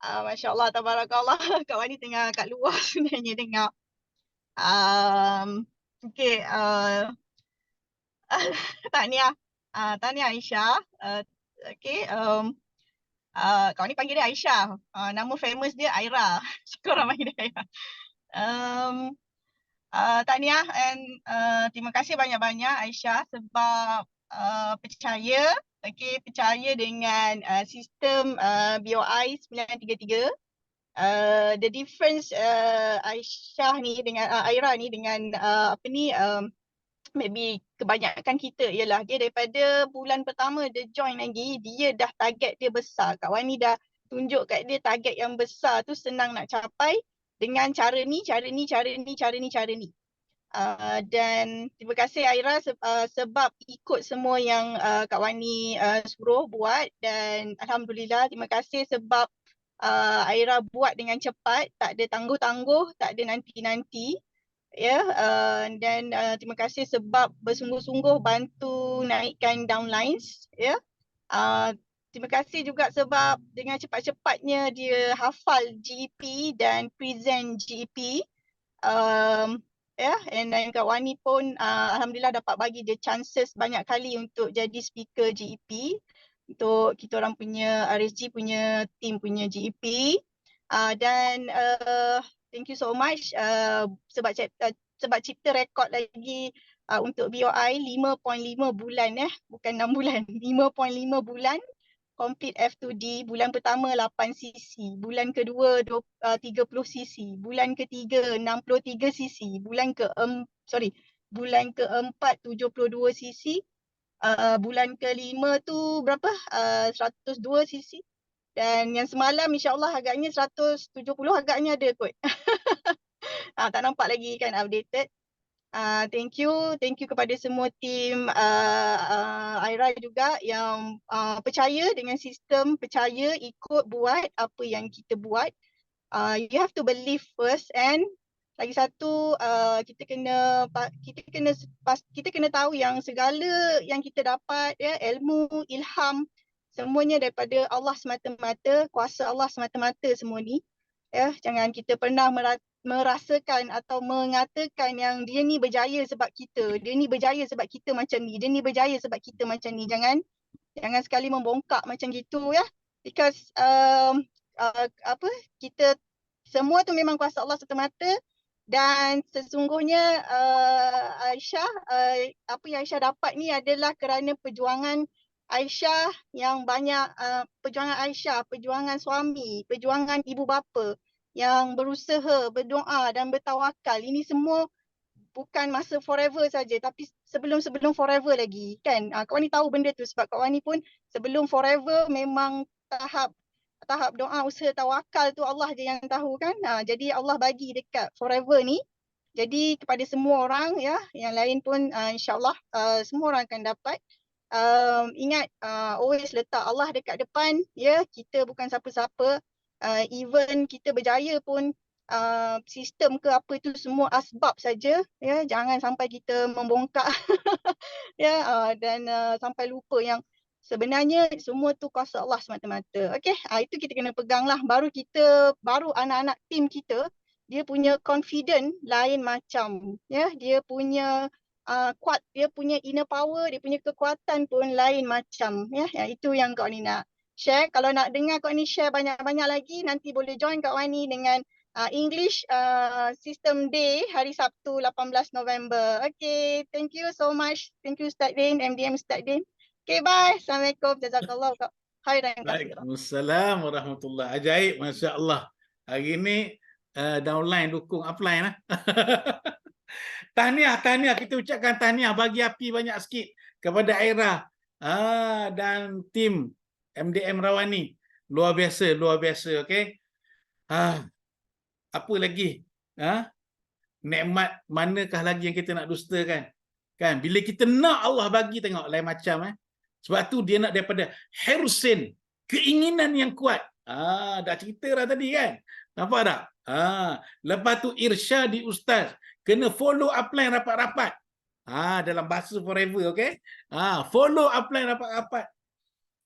Masya Allah, tabarakallah. Kak Wani tengah kat luar sebenarnya dengar. Okay. Tahniah. Tahniah Aisyah. Okay. Kak Wani panggil dia Aisyah. Nama famous dia Aira. Korang panggil dia Aira. Tahniah and terima kasih banyak-banyak Aisyah sebab percaya dengan sistem BOI 933. The difference Aisyah ni dengan Aira ni dengan maybe kebanyakan kita ialah dia daripada bulan pertama dia join lagi, dia dah target dia besar. Kak Wani dah tunjuk kat dia target yang besar tu senang nak capai dengan cara ni. Dan terima kasih Aira sebab ikut semua yang Kak Wani suruh buat, dan Alhamdulillah terima kasih sebab Aira buat dengan cepat, tak ada tangguh-tangguh, tak ada nanti-nanti. Dan terima kasih sebab bersungguh-sungguh bantu naikkan downlines. Terima kasih juga sebab dengan cepat-cepatnya dia hafal GEP dan present GEP. And Kak Wani pun Alhamdulillah dapat bagi dia chances banyak kali untuk jadi speaker GEP untuk kita orang punya RSG punya team punya GEP. Dan thank you so much sebab cipta rekod lagi untuk BOI 5.5 bulan bukan 6 bulan. 5.5 bulan complete F2D. Bulan pertama 8 cc, bulan kedua 30 cc, bulan ketiga 63 cc, bulan keempat 72 cc, bulan kelima tu berapa? 102 cc. Dan yang semalam insya-Allah agaknya 170 agaknya ada kot. Tak nampak lagi kan updated. Thank you kepada semua tim Aira juga yang percaya dengan sistem, percaya ikut buat apa yang kita buat. You have to believe first, and lagi satu kita kena tahu yang segala yang kita dapat ilmu, ilham semuanya daripada Allah semata-mata, kuasa Allah semata-mata semua ni. Ya, jangan kita pernah merasakan atau mengatakan yang dia ni berjaya sebab kita, dia ni berjaya sebab kita macam ni, dia ni berjaya sebab kita macam ni. Jangan sekali membongkak macam gitu ya. Because kita semua tu memang kuasa Allah semata-mata. Dan sesungguhnya Aisyah, apa yang Aisyah dapat ni adalah kerana perjuangan Aisyah yang banyak, perjuangan Aisyah, perjuangan suami, perjuangan ibu bapa yang berusaha, berdoa dan bertawakal. Ini semua bukan masa forever saja, tapi sebelum forever lagi kan. Kak Wani tahu benda tu sebab Kak Wani pun sebelum forever memang tahap doa, usaha, tawakal tu Allah je yang tahu kan. Jadi Allah bagi dekat forever ni. Jadi kepada semua orang ya, yang lain pun insyaAllah semua orang akan dapat. Ingat always letak Allah dekat depan ya. Kita bukan siapa-siapa. Even kita berjaya pun sistem ke apa itu semua asbab saja ya. Jangan sampai kita membongkak ya, dan sampai lupa yang sebenarnya semua tu kuasa Allah semata-mata. Okey, itu kita kena pegang lah. Baru anak-anak tim kita, dia punya confident lain macam. Ya, dia punya kuat, dia punya inner power, dia punya kekuatan pun lain macam. Ya, itu yang Kak Wani nak share. Kalau nak dengar Kak Wani share banyak-banyak lagi, nanti boleh join Kak Wani dengan English System Day hari Sabtu 18 November. Okay, thank you so much. Thank you Ustaz Din, MDM Ustaz Din. Okay, bye. Assalamualaikum. Jazakallah khairan. Waalaikumsalam warahmatullahi. Ajaib, Masya Allah. Hari ni downline dukung upline lah. Tahniah kita ucapkan tahniah, bagi api banyak sikit kepada Aira dan tim MDM Rawani. Luar biasa, okey. Apa lagi? Nikmat manakah lagi yang kita nak dustakan? Kan bila kita nak Allah bagi, tengok lain macam Sebab tu dia nak daripada hirsin, keinginan yang kuat. Dah cerita dah tadi kan. Nampak tak? Lepas tu irsyadi ustaz, kena follow upline rapat-rapat. Dalam bahasa forever, okey? Follow upline rapat-rapat.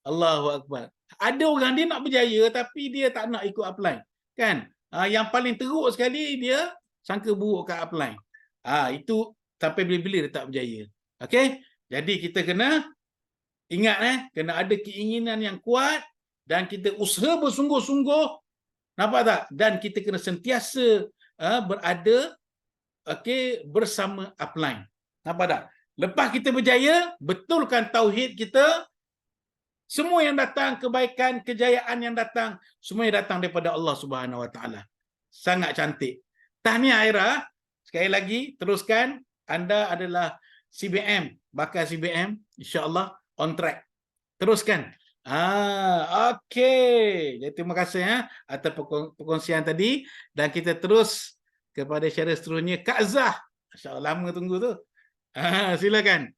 Allahu akbar. Ada orang dia nak berjaya tapi dia tak nak ikut upline, kan? Yang paling teruk sekali dia sangka buruk kat upline. Itu sampai bila-bila dia tak berjaya. Okey? Jadi kita kena ingat kena ada keinginan yang kuat dan kita usaha bersungguh-sungguh. Nampak tak? Dan kita kena sentiasa berada bersama upline. Nampak tak? Lepas kita berjaya, betulkan tauhid kita. Semua yang datang, kebaikan, kejayaan yang datang, semuanya datang daripada Allah Subhanahu Wa Taala. Sangat cantik. Tahniah Aira. Sekali lagi, teruskan. Anda adalah CBM, bakal CBM, insya-Allah on track. Teruskan. Okey. Jadi terima kasih atas perkongsian tadi, dan kita terus kepada share seterusnya Kak Zah. Masya-Allah, lama tunggu tu. Silakan.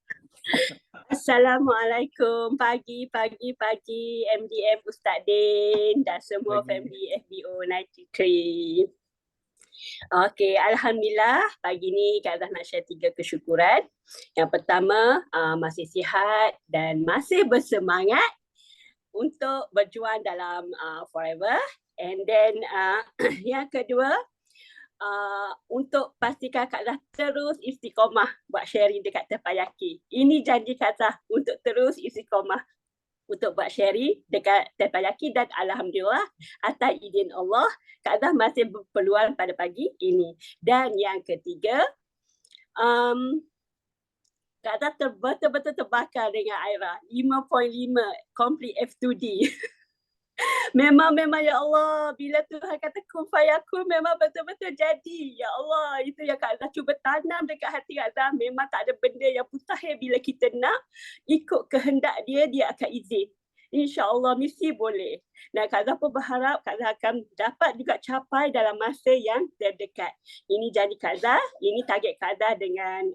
Assalamualaikum, pagi MDM Ustaz Din dan semua Pagi. family FBO 93. Okey, Alhamdulillah pagi ni Kak Zah nak share 3 kesyukuran. Yang pertama, masih sihat dan masih bersemangat untuk berjuang dalam forever. And then yang kedua, untuk pastikan Kak Zah terus istiqomah buat sharing dekat Terpayaki. Ini janji Kak Zah untuk terus istiqomah untuk buat sharing dekat Terpayaki, dan Alhamdulillah atas izin Allah Kak Zah masih berpeluang pada pagi ini. Dan yang ketiga, Kak Zah betul-betul terbakar dengan Aira 5.5 complete F2D. Memang ya Allah, bila Tuhan kata kun fayakun memang betul-betul jadi. Ya Allah, itu yang Kak Zah cuba tanam dekat hati Kak Zah. Memang tak ada benda yang mustahil bila kita nak ikut kehendak dia akan izin. InsyaAllah mesti boleh. Dan Kak Zah pun berharap Kak Zah akan dapat juga capai dalam masa yang terdekat. Ini janji Kak Zah, ini target Kak Zah dengan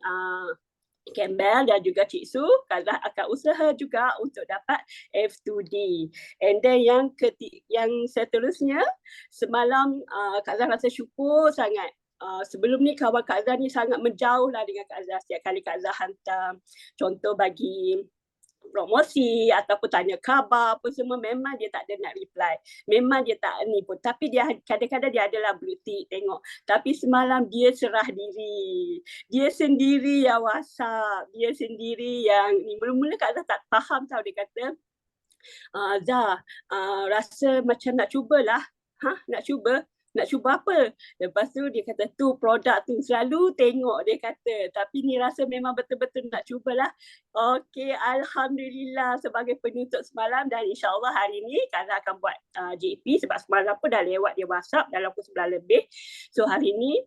Campbell dan juga Cik Su. Kak Zah akan usaha juga untuk dapat F2D. And then yang seterusnya, semalam Kak Zah rasa syukur sangat. Sebelum ni kawan Kak Zah ni sangat menjauh lah dengan Kak Zah. Setiap kali Kak Zah hantar contoh bagi promosi ataupun tanya khabar apa semua, memang dia tak ada nak reply. Memang dia tak ni pun. Tapi dia kadang-kadang dia adalah blue tick tengok. Tapi semalam dia serah diri. Dia sendiri yang WhatsApp. Dia sendiri yang ni. Mula-mula Kak Azhar tak faham tau. Dia kata, Zah, rasa macam nak cubalah. Nak cuba? Nak cuba apa? Lepas tu dia kata tu produk tu selalu tengok dia kata. Tapi ni rasa memang betul-betul nak cubalah. Okey, Alhamdulillah sebagai penutup semalam dan insyaAllah hari ni Kazah akan buat JP sebab semalam pun dah lewat dia WhatsApp dalam pukul 9 lebih. So hari ni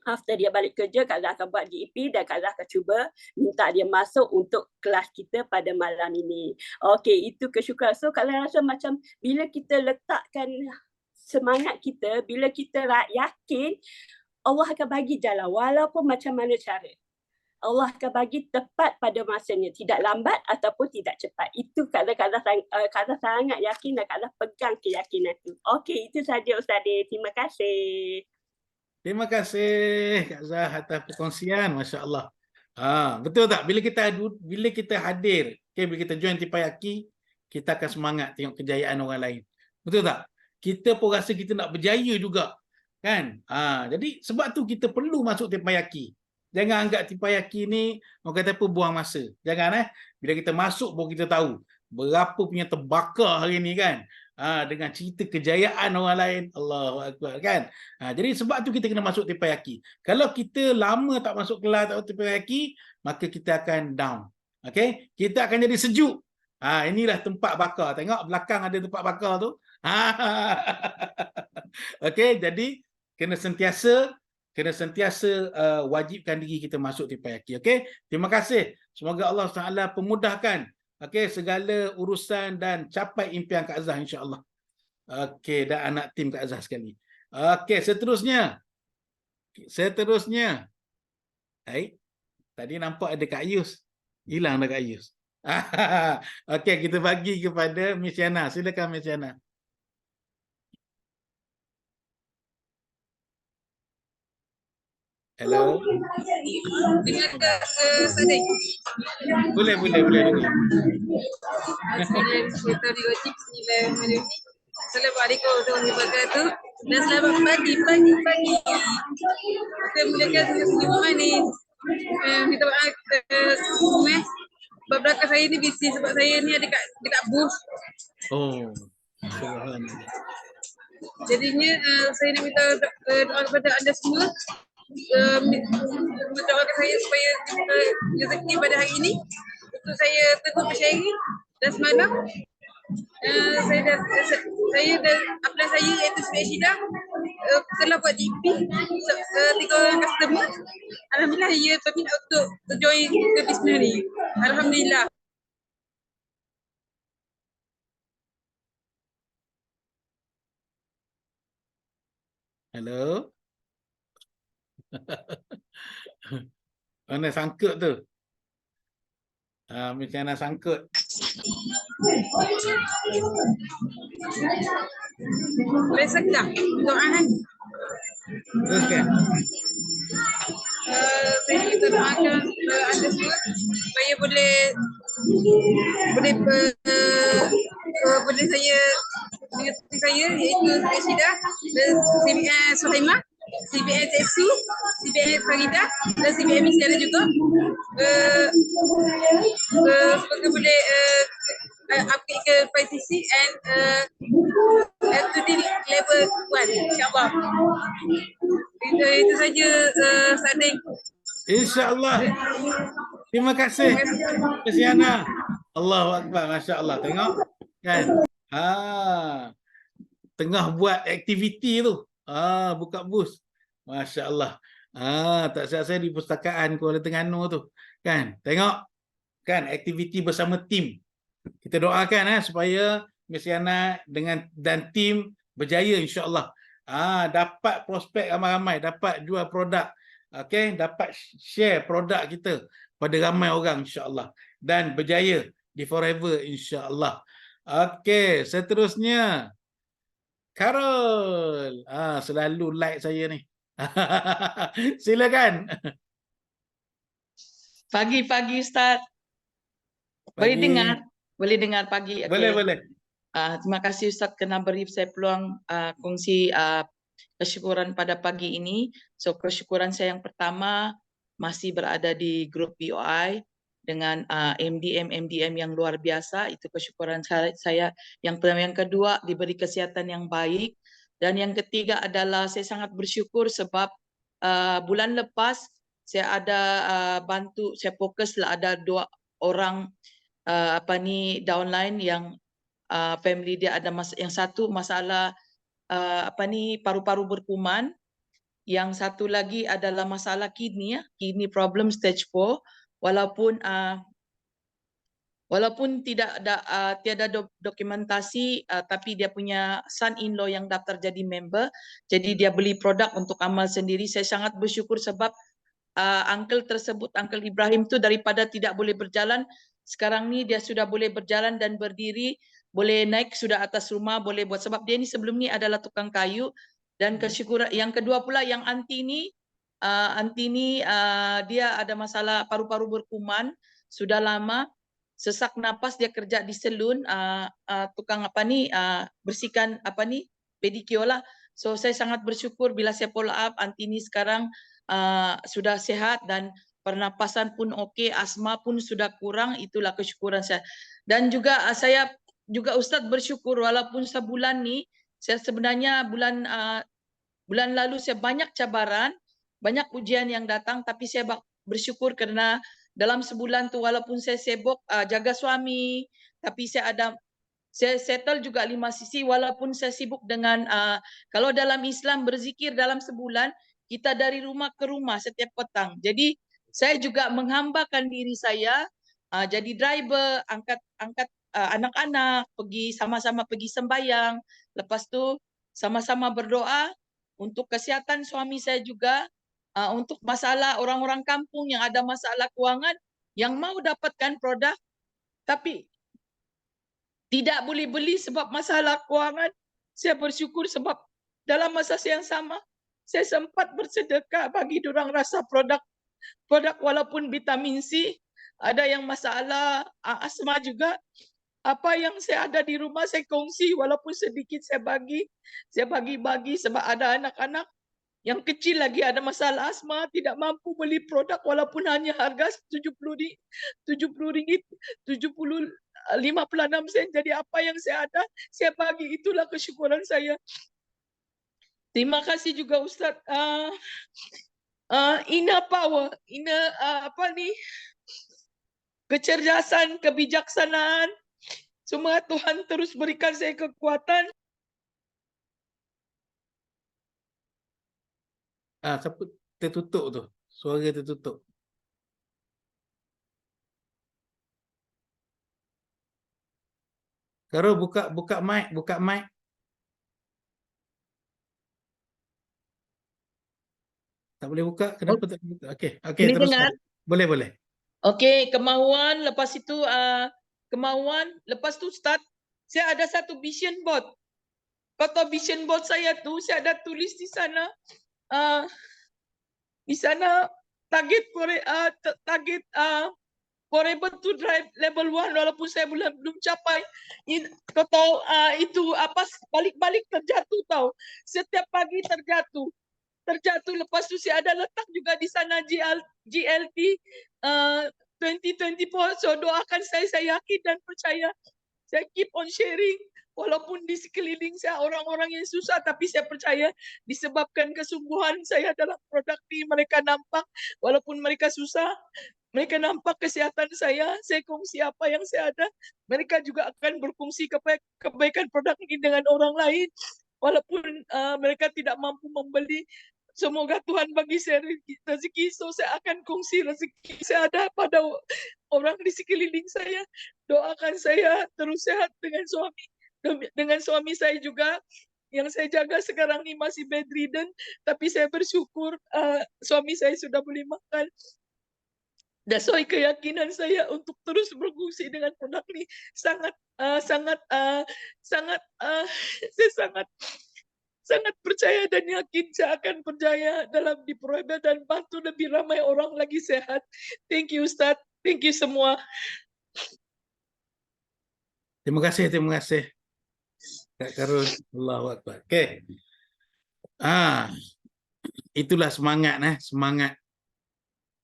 after dia balik kerja, Kazah akan buat JP dan Kazah akan cuba minta dia masuk untuk kelas kita pada malam ini. Okey, itu kesyukuran. So kalau rasa macam bila kita letakkan semangat kita, bila kita yakin, Allah akan bagi jalan walaupun macam mana cara. Allah akan bagi tepat pada masanya, tidak lambat ataupun tidak cepat. Itu Kazah sangat yakin dan Kazah pegang keyakinan itu. Okey, itu saja Ustazah. Terima kasih. Terima kasih Kak Zah atas perkongsian, Masya-Allah. Betul tak? Bila kita hadir, bila kita join Tipayaki, kita akan semangat tengok kejayaan orang lain. Betul tak? Kita pun rasa kita nak berjaya juga. Kan? Jadi sebab tu kita perlu masuk Tipayaki. Jangan anggap Tipayaki ni orang kata apa, buang masa. Jangan bila kita masuk pun kita tahu berapa punya terbakar hari ni kan. Dengan cerita kejayaan orang lain. Allahu Akbar kan. Jadi sebab tu kita kena masuk Tipayaki. Kalau kita lama tak masuk kelas, tak masuk Tipayaki, maka kita akan down. Okey? Kita akan jadi sejuk. Inilah tempat bakar. Tengok belakang ada tempat bakar tu. Okey, jadi kena sentiasa wajibkan diri kita masuk Tipayaki. Okey? Terima kasih. Semoga Allah SWT pemudahkan segala urusan dan capai impian Kak Azhar insya-Allah. Okey, dan anak tim Kak Azhar sekali. Okey, seterusnya. Tadi nampak ada Kak Yus. Hilang dah Kak Yus. Okey, kita bagi kepada Miss Yana. Silakan Miss Yana. Hello. Dengar ke Sadik? Boleh dengar. Bismillahirrahmanirrahim. Assalamualaikum warahmatullahi wabarakatuh. Dan selamat pagi. Kita mulakan senyum manis. Minta maaf belakang saya ni busy sebab saya ni ada dekat booth. Oh, subhanallah. Jadinya saya nak minta doa kepada anda semua. Mendoakan saya supaya rezeki pada hari ini untuk saya teguh bersyari. Dan semalam saya dan upline saya iaitu Siti Syida telah buat GP 3 orang customer. Alhamdulillah ia berminat untuk join ke bisnes ni. Alhamdulillah. Hello. Mana sangkut tu? Macam mana sangkut? Boleh sedang doa kan? Teruskan. Saya minta doakan anda semua supaya boleh saya dengan isteri saya iaitu Siti Syida dan CBN Suhaimah, CBN Tesu, CBN Farida dan CBN Misyana juga. Semoga boleh upgrade ke PTC and to the level 1 insyaAllah. Itu saja Sadik. InsyaAllah. Terima kasih Miss Yana. Allahu Akbar, Masya-Allah. Tengok kan. Tengah buat aktiviti tu. Buka bus. Masya-Allah. Tak silap saya di Perpustakaan Kuala Terengganu tu. Kan? Tengok kan aktiviti bersama tim. Kita doakan supaya Miss Yana dan tim berjaya insya-Allah. Dapat prospek ramai-ramai, dapat jual produk. Okey, dapat share produk kita pada ramai orang insya-Allah dan berjaya di Forever insya-Allah. Okey, seterusnya Carol. Selalu like saya ni. Silakan. Pagi-pagi Ustaz. Boleh Pagi. dengar? Boleh dengar pagi. Boleh, Okey. boleh. Terima kasih Ustaz kerana beri saya peluang kongsi kesyukuran pada pagi ini. So kesyukuran saya yang pertama masih berada di grup BOI dengan MDM yang luar biasa. Itu kesyukuran saya. Yang pertama, yang kedua diberi kesihatan yang baik, dan yang ketiga adalah saya sangat bersyukur sebab bulan lepas saya ada bantu, saya fokuslah ada 2 orang downline yang family dia ada yang satu masalah paru-paru berkuman, yang satu lagi adalah masalah kidney problem stage 4, walaupun tidak ada tiada dokumentasi, tapi dia punya son in law yang daftar jadi member, jadi dia beli produk untuk amal sendiri. Saya sangat bersyukur sebab uncle tersebut, Uncle Ibrahim tu daripada tidak boleh berjalan, sekarang ni dia sudah boleh berjalan dan berdiri, boleh naik sudah atas rumah, boleh buat, sebab dia ni sebelum ni adalah tukang kayu. Dan kesyukuran yang kedua pula, yang anti ni dia ada masalah paru-paru berkuman sudah lama, sesak napas, dia kerja di salon, tukang bersihkan pedicure lah. So saya sangat bersyukur bila saya follow up, anti ni sekarang sudah sehat dan pernapasan pun okey, asma pun sudah kurang. Itulah kesyukuran saya. Dan juga saya juga Ustaz bersyukur walaupun sebulan ni saya sebenarnya bulan lalu saya banyak cabaran, banyak ujian yang datang, tapi saya bersyukur kerana dalam sebulan tu walaupun saya sibuk jaga suami, tapi saya settle juga 5 sisi, walaupun saya sibuk dengan kalau dalam Islam berzikir dalam sebulan kita dari rumah ke rumah setiap petang. Jadi saya juga menghambakan diri saya jadi driver, angkat anak-anak, sama-sama pergi sembahyang, lepas tu sama-sama berdoa untuk kesihatan suami saya juga, untuk masalah orang-orang kampung yang ada masalah kewangan, yang mau dapatkan produk tapi tidak boleh beli sebab masalah kewangan. Saya bersyukur sebab dalam masa yang sama saya sempat bersedekah bagi diorang rasa produk walaupun vitamin C, ada yang masalah asma juga. Apa yang saya ada di rumah saya kongsi, walaupun sedikit saya bagi sebab ada anak-anak yang kecil lagi ada masalah asma, tidak mampu beli produk walaupun hanya harga 70 ringgit, 56 sen. Jadi apa yang saya ada, saya bagi. Itulah kesyukuran saya. Terima kasih juga Ustaz. Inner power, kecerdasan, kebijaksanaan. Semua Tuhan terus berikan saya kekuatan. Siapa tertutup tu? Suara tertutup. Karo buka mic, Tak boleh buka. Kenapa tak boleh buka? Okey, Boleh teruskan. dengar? Boleh. Okey, kemahuan, lepas itu lepas tu start, saya ada satu vision board. Kata vision board saya tu, saya ada tulis di sana, target forever to drive level 1, walaupun saya belum capai. Kau tahu itu balik-balik terjatuh tahu. Setiap pagi terjatuh. Lepas tu saya ada letak juga di sana GLT 2024. So doakan saya yakin dan percaya. Saya keep on sharing. Walaupun di sekeliling saya orang-orang yang susah, tapi saya percaya disebabkan kesungguhan saya dalam produk ini, mereka nampak walaupun mereka susah, mereka nampak kesihatan saya kongsi apa yang saya ada. Mereka juga akan berkongsi kebaikan produk ini dengan orang lain. Walaupun mereka tidak mampu membeli, semoga Tuhan bagi saya rezeki. So saya akan kongsi rezeki saya ada pada orang di sekeliling saya. Doakan saya terus sehat dengan suami. Dengan suami saya juga yang saya jaga sekarang ini masih bedridden, tapi saya bersyukur suami saya sudah boleh makan. That's why keyakinan saya untuk terus berfungsi dengan produk ini saya sangat percaya dan yakin saya akan berjaya dalam di Proeba dan bantu lebih ramai orang lagi sehat. Thank you Ustaz, thank you semua. Terima kasih Kak Karun. Allahu Akbar. Okey. Itulah semangat semangat.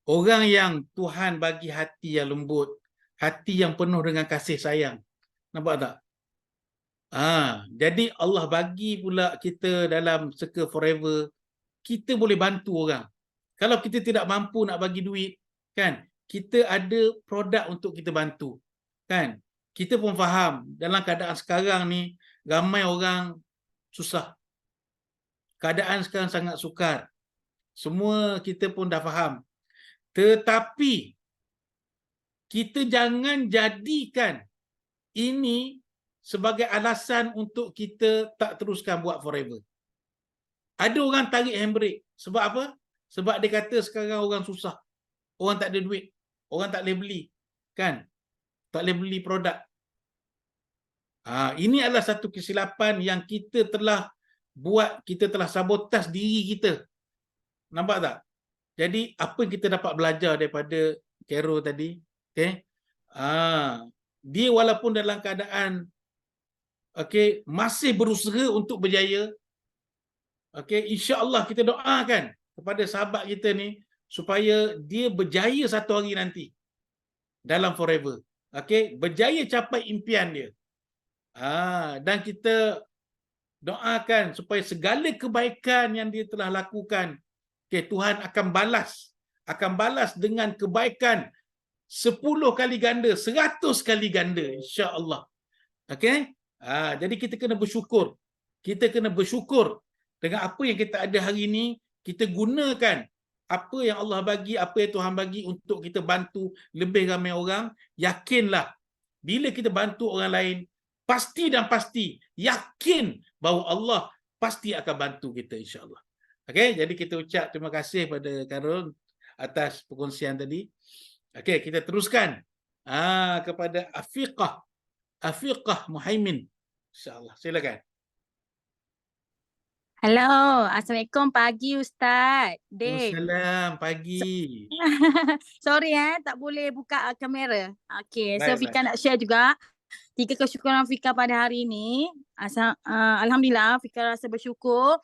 Orang yang Tuhan bagi hati yang lembut, hati yang penuh dengan kasih sayang. Nampak tak? Jadi Allah bagi pula kita dalam Circle Forever, kita boleh bantu orang. Kalau kita tidak mampu nak bagi duit, kan, kita ada produk untuk kita bantu. Kan? Kita pun faham dalam keadaan sekarang ni ramai orang susah. Keadaan sekarang sangat sukar. Semua kita pun dah faham. Tetapi kita jangan jadikan ini sebagai alasan untuk kita tak teruskan buat forever. Ada orang tarik handbrake. Sebab apa? Sebab dia kata sekarang orang susah. Orang tak ada duit. Orang tak boleh beli. Kan? Tak boleh beli produk. Ini adalah satu kesilapan yang kita telah buat, kita telah sabotas diri kita. Nampak tak? Jadi apa yang kita dapat belajar daripada Carol tadi? Okay? Dia walaupun dalam keadaan masih berusaha untuk berjaya. InsyaAllah kita doakan kepada sahabat kita ni supaya dia berjaya satu hari nanti dalam forever. Berjaya capai impian dia. Dan kita doakan supaya segala kebaikan yang dia telah lakukan, Tuhan akan balas dengan kebaikan 10 kali ganda, 100 kali ganda, insya-Allah. Jadi kita kena bersyukur. Kita kena bersyukur dengan apa yang kita ada hari ini. Kita gunakan apa yang Allah bagi, apa yang Tuhan bagi untuk kita bantu lebih ramai orang. Yakinlah, bila kita bantu orang lain, pasti yakin bahawa Allah pasti akan bantu kita, insya-Allah. Jadi kita ucap terima kasih pada Karun atas perkongsian tadi. Kita teruskan kepada Afiqah Muhaimin. InsyaAllah. Silakan. Hello, Assalamualaikum pagi Ustaz. Din. Waalaikumsalam pagi. Sorry tak boleh buka kamera. So Baik, Fika nak share juga 3 kesyukuran Fika pada hari ini. Alhamdulillah Fika rasa bersyukur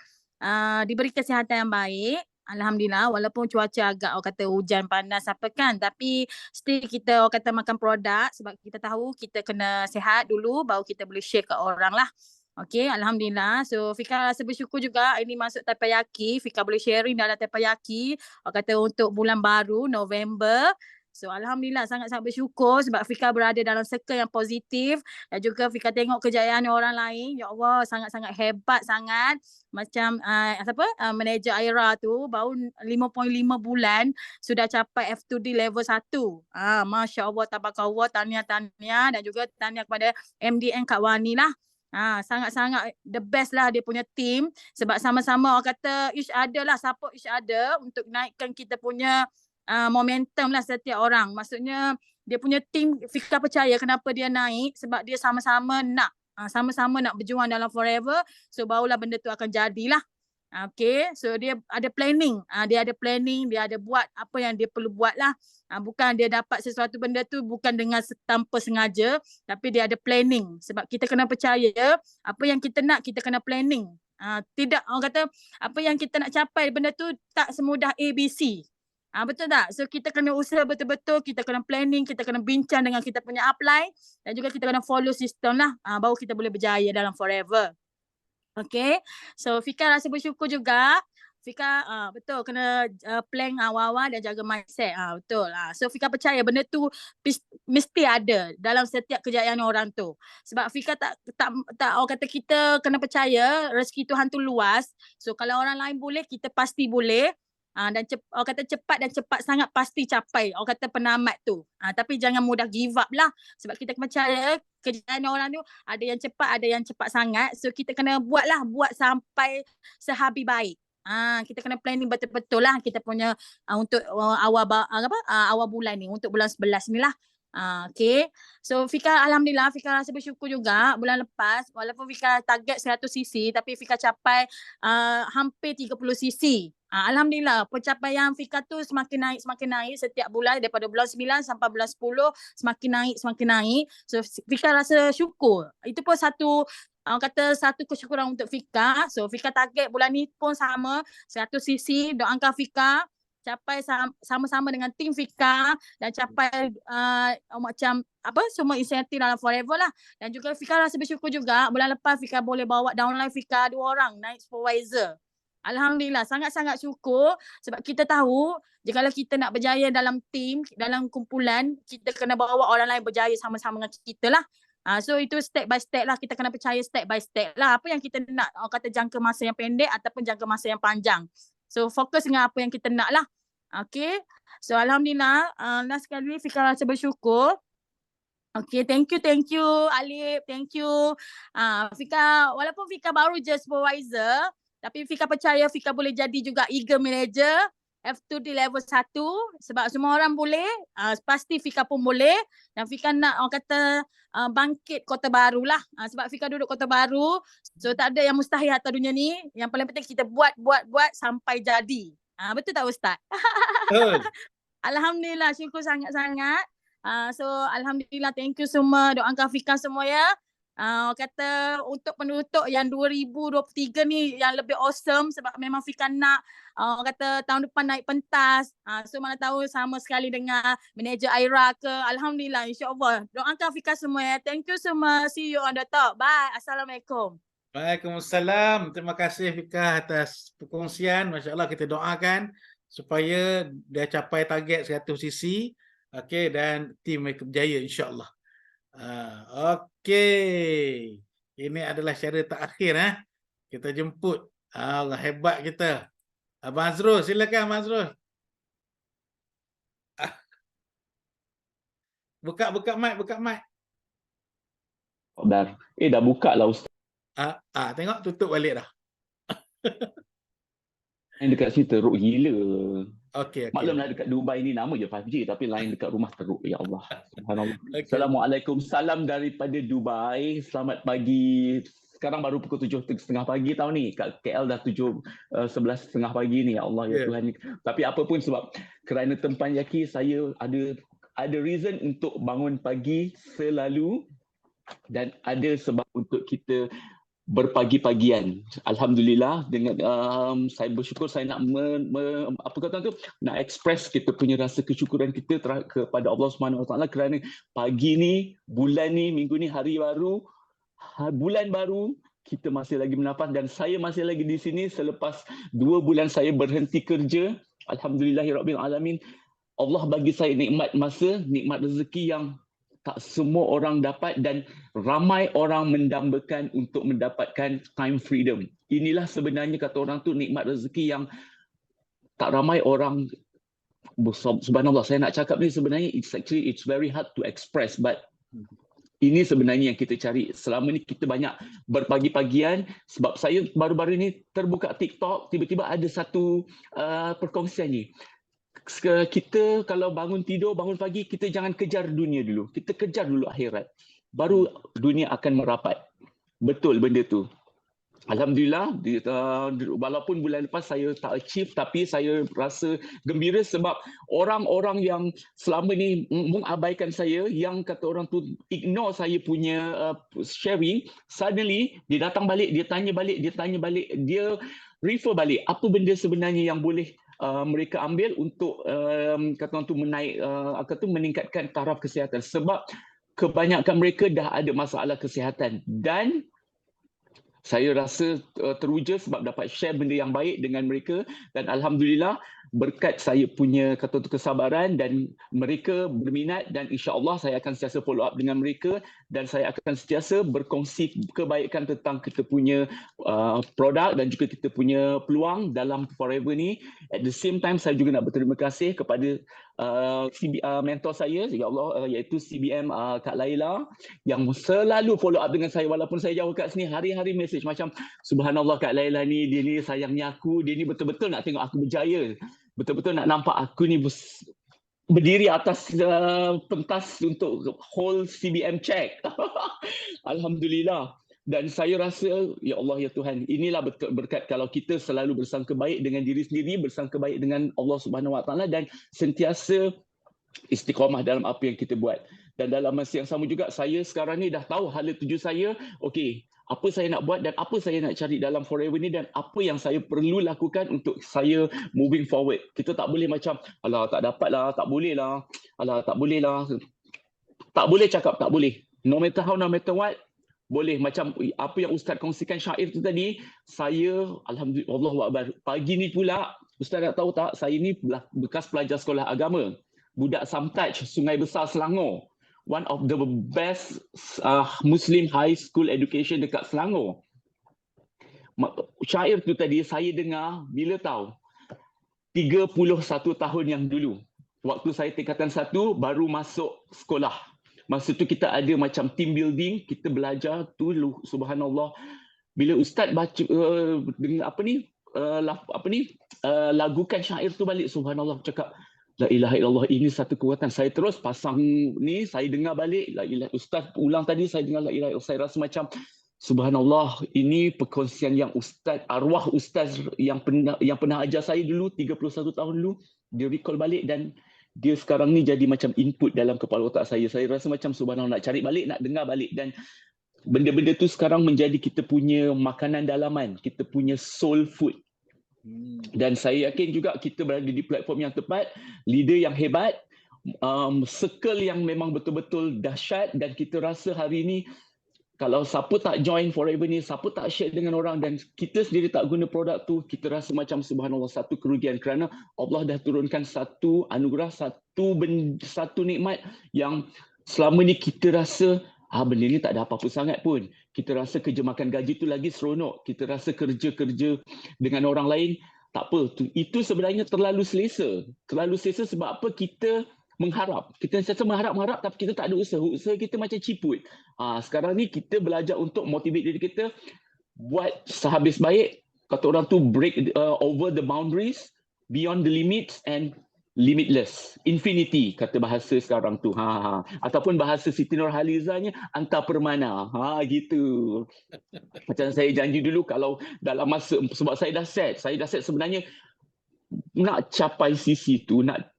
diberi kesihatan yang baik. Alhamdulillah, walaupun cuaca agak orang kata hujan panas apa kan, tapi still kita orang kata makan produk sebab kita tahu kita kena sihat dulu baru kita boleh share ke orang lah. Alhamdulillah. So Fika rasa bersyukur juga ini masuk Taipayaki, Fika boleh sharing dalam Taipayaki orang kata untuk bulan baru November. So Alhamdulillah sangat-sangat bersyukur sebab Fika berada dalam circle yang positif dan juga Fika tengok kejayaan orang lain. Ya Allah, sangat-sangat hebat sangat. Macam manager Aira tu baru 5.5 bulan sudah capai F2D level 1. Masya Allah, tabarakallah, tahniah dan juga tahniah kepada MDN Kak Wani lah. Sangat-sangat the best lah dia punya team sebab sama-sama orang kata each other lah, support each other untuk naikkan kita punya momentum lah setiap orang. Maksudnya dia punya team Fika percaya kenapa dia naik sebab dia sama-sama nak berjuang dalam forever. So barulah benda tu akan jadilah. So dia ada planning. Dia ada buat apa yang dia perlu buat lah. Bukan dia dapat sesuatu benda tu bukan dengan tanpa sengaja, tapi dia ada planning. Sebab kita kena percaya apa yang kita nak kita kena planning. Tidak orang kata apa yang kita nak capai benda tu tak semudah ABC. Betul tak? So kita kena usaha betul-betul, kita kena planning, kita kena bincang dengan kita punya upline dan juga kita kena follow sistem lah. Baru kita boleh berjaya dalam forever. So Fika rasa bersyukur juga. Fika betul kena plan awal-awal dan jaga mindset. Betul lah. So Fika percaya benda tu mesti ada dalam setiap kejayaan orang tu. Sebab Fika tak orang kata kita kena percaya rezeki Tuhan tu luas. So kalau orang lain boleh, kita pasti boleh. Dan orang kata cepat sangat pasti capai orang kata penamat tu. Tapi jangan mudah give up lah sebab kita percaya kejayaan orang tu ada yang cepat, ada yang cepat sangat. So kita kena buat sampai sehabis baik. Kita kena planning betul-betul lah kita punya untuk awal bulan ni, untuk bulan 11 ni lah. Okay. So Fika alhamdulillah Fika rasa bersyukur juga bulan lepas walaupun Fika target 100 cc tapi Fika capai hampir 30 cc. Alhamdulillah pencapaian Fika tu semakin naik setiap bulan daripada bulan 9 sampai bulan 10 semakin naik. So Fika rasa syukur. Itu pun satu kata satu kesyukuran untuk Fika. So Fika target bulan ni pun sama 100 cc. Doakan Fika capai sama-sama dengan tim Fika dan capai macam apa semua insentif dalam forever lah. Dan juga Fika rasa bersyukur juga bulan lepas Fika boleh bawa downline Fika 2 orang naik supervisor. Alhamdulillah sangat-sangat syukur sebab kita tahu jikalau kita nak berjaya dalam tim, dalam kumpulan, kita kena bawa orang lain berjaya sama-sama dengan kita lah. So itu step by step lah, kita kena percaya step by step lah apa yang kita nak, kata jangka masa yang pendek ataupun jangka masa yang panjang. So fokus dengan apa yang kita nak lah. Okay. So alhamdulillah last sekali Fika rasa bersyukur. Okay, thank you Alif, thank you. Fika walaupun Fika baru je supervisor tapi Fika percaya Fika boleh jadi juga eager manager F2 di level 1 sebab semua orang boleh, pasti Fika pun boleh dan Fika nak orang kata bangkit Kota Baru lah sebab Fika duduk Kota Baru, so tak ada yang mustahil atas dunia ni, yang paling penting kita buat sampai jadi. Betul tak Ustaz? Betul. Alhamdulillah syukur sangat-sangat. So alhamdulillah thank you semua, doakan Fika semua ya. Kata untuk penutup yang 2023 ni yang lebih awesome sebab memang Fika nak kata tahun depan naik pentas. So mana tahu sama sekali dengan manager Aira ke. Alhamdulillah insya-Allah. Doakan Fika semua ya. Thank you semua. See you on the top. Bye. Assalamualaikum. Waalaikumsalam. Terima kasih Fika atas perkongsian. Masya-Allah kita doakan supaya dia capai target 100 cc. Okey dan tim mereka berjaya insya-Allah. Okey. Ini adalah syarat terakhir kita jemput orang hebat kita. Abang Azrul, silakan Abang Azrul. Buka mic, buka mic. Dah buka lah Ustaz. Tengok tutup balik dah. Yang dekat sini teruk gila. Okey. Maklumlah dekat Dubai ni nama je 5G tapi lain dekat rumah teruk. Ya Allah. Subhanallah. Okay. Assalamualaikum. Salam daripada Dubai. Selamat pagi. Sekarang baru pukul 7.30 pagi tahun ni. Kat KL dah 11.30 pagi ni. Ya Allah ya Tuhan. Tapi apa pun sebab kerana tempat yaki saya ada reason untuk bangun pagi selalu dan ada sebab untuk kita berpagi-pagian. Alhamdulillah dengan saya bersyukur saya nak apa kata tu nak express kita punya rasa kesyukuran kita kepada Allah Subhanahu Wa Taala kerana pagi ni, bulan ni, minggu ni hari baru, bulan baru kita masih lagi bernafas dan saya masih lagi di sini selepas 2 bulan saya berhenti kerja. Alhamdulillahirabbil alamin. Allah bagi saya nikmat masa, nikmat rezeki yang tak semua orang dapat dan ramai orang mendambakan untuk mendapatkan time freedom. Inilah sebenarnya kata orang tu nikmat rezeki yang tak ramai orang. Subhanallah, saya nak cakap ni sebenarnya it's very hard to express but ini sebenarnya yang kita cari. Selama ni kita banyak berpagi-pagian sebab saya baru-baru ni terbuka TikTok, tiba-tiba ada satu perkongsian ni. Kita kalau bangun pagi, kita jangan kejar dunia dulu. Kita kejar dulu akhirat. Baru dunia akan merapat. Betul benda tu. Alhamdulillah, walaupun bulan lepas saya tak achieve tapi saya rasa gembira sebab orang-orang yang selama ni mengabaikan saya, yang kata orang tu ignore saya punya sharing, suddenly dia datang balik, dia tanya balik, dia refer balik apa benda sebenarnya yang boleh mereka ambil untuk kata tu meningkatkan taraf kesihatan sebab kebanyakan mereka dah ada masalah kesihatan dan saya rasa teruja sebab dapat share benda yang baik dengan mereka dan alhamdulillah berkat saya punya kata tu kesabaran dan mereka berminat dan insya-Allah saya akan sentiasa follow up dengan mereka dan saya akan sentiasa berkongsi kebaikan tentang kita punya produk dan juga kita punya peluang dalam Forever ni. At the same time saya juga nak berterima kasih kepada mentor saya ya Allah iaitu CBM Kak Laila yang selalu follow up dengan saya walaupun saya jauh kat sini, hari-hari message macam subhanallah Kak Laila ni, dia ni sayangnya aku, dia ni betul-betul nak tengok aku berjaya, betul-betul nak nampak aku ni berdiri atas pentas untuk whole CBM check. Alhamdulillah. Dan saya rasa, ya Allah, ya Tuhan, inilah berkat kalau kita selalu bersangka baik dengan diri sendiri, bersangka baik dengan Allah Subhanahu Wa Taala dan sentiasa istiqamah dalam apa yang kita buat. Dan dalam masa yang sama juga, saya sekarang ni dah tahu hala tuju saya, okey, apa saya nak buat dan apa saya nak cari dalam Forever ni dan apa yang saya perlu lakukan untuk saya moving forward. Kita tak boleh macam, alah tak dapat lah, tak boleh lah, alah tak boleh lah. Tak boleh cakap tak boleh. No matter how, no matter what, boleh. Macam apa yang Ustaz kongsikan syair tu tadi, saya, Alhamdulillah, Allahuakbar. Pagi ni pula, Ustaz nak tahu tak, saya ni bekas pelajar sekolah agama. Budak Samtaj, Sungai Besar, Selangor. One of the best Muslim high school education dekat Selangor. Syair tu tadi saya dengar bila tahu? 31 tahun yang dulu. Waktu saya tingkatan 1 baru masuk sekolah. Masa tu kita ada macam team building, kita belajar tu, subhanallah. Bila Ustaz baca lagukan syair tu balik, subhanallah, cakap la ilaha illallah, ini satu kekuatan. Saya terus pasang ni, saya dengar balik la ilaha, Ustaz ulang tadi, saya dengar la ilaha illallah, saya rasa macam subhanallah, ini perkongsian yang Ustaz, arwah Ustaz yang pernah ajar saya dulu 31 tahun dulu, dia recall balik dan dia sekarang ni jadi macam input dalam kepala otak saya. Saya rasa macam subhanallah, nak cari balik, nak dengar balik, dan benda-benda tu sekarang menjadi kita punya makanan dalaman, kita punya soul food. Dan saya yakin juga kita berada di platform yang tepat, leader yang hebat, circle yang memang betul-betul dahsyat, dan kita rasa hari ini kalau siapa tak join Forever ni, siapa tak share dengan orang dan kita sendiri tak guna produk tu, kita rasa macam subhanallah satu kerugian, kerana Allah dah turunkan satu anugerah, satu nikmat yang selama ni kita rasa benda ni tak ada apa-apa sangat pun. Kita rasa kerja makan gaji tu lagi seronok. Kita rasa kerja-kerja dengan orang lain tak apa. Itu sebenarnya terlalu selesa. Terlalu selesa sebab apa? Kita mengharap. Kita sentiasa mengharap tapi kita tak ada usaha. Usaha kita macam ciput. Sekarang ni kita belajar untuk motivate diri kita buat sehabis baik. Kata orang tu break over the boundaries, beyond the limits and limitless, infinity kata bahasa sekarang tu. Ataupun bahasa Siti Nurhalizanya antar permana. Gitu. Macam saya janji dulu kalau dalam masa, sebab saya dah set sebenarnya nak capai sisi tu, nak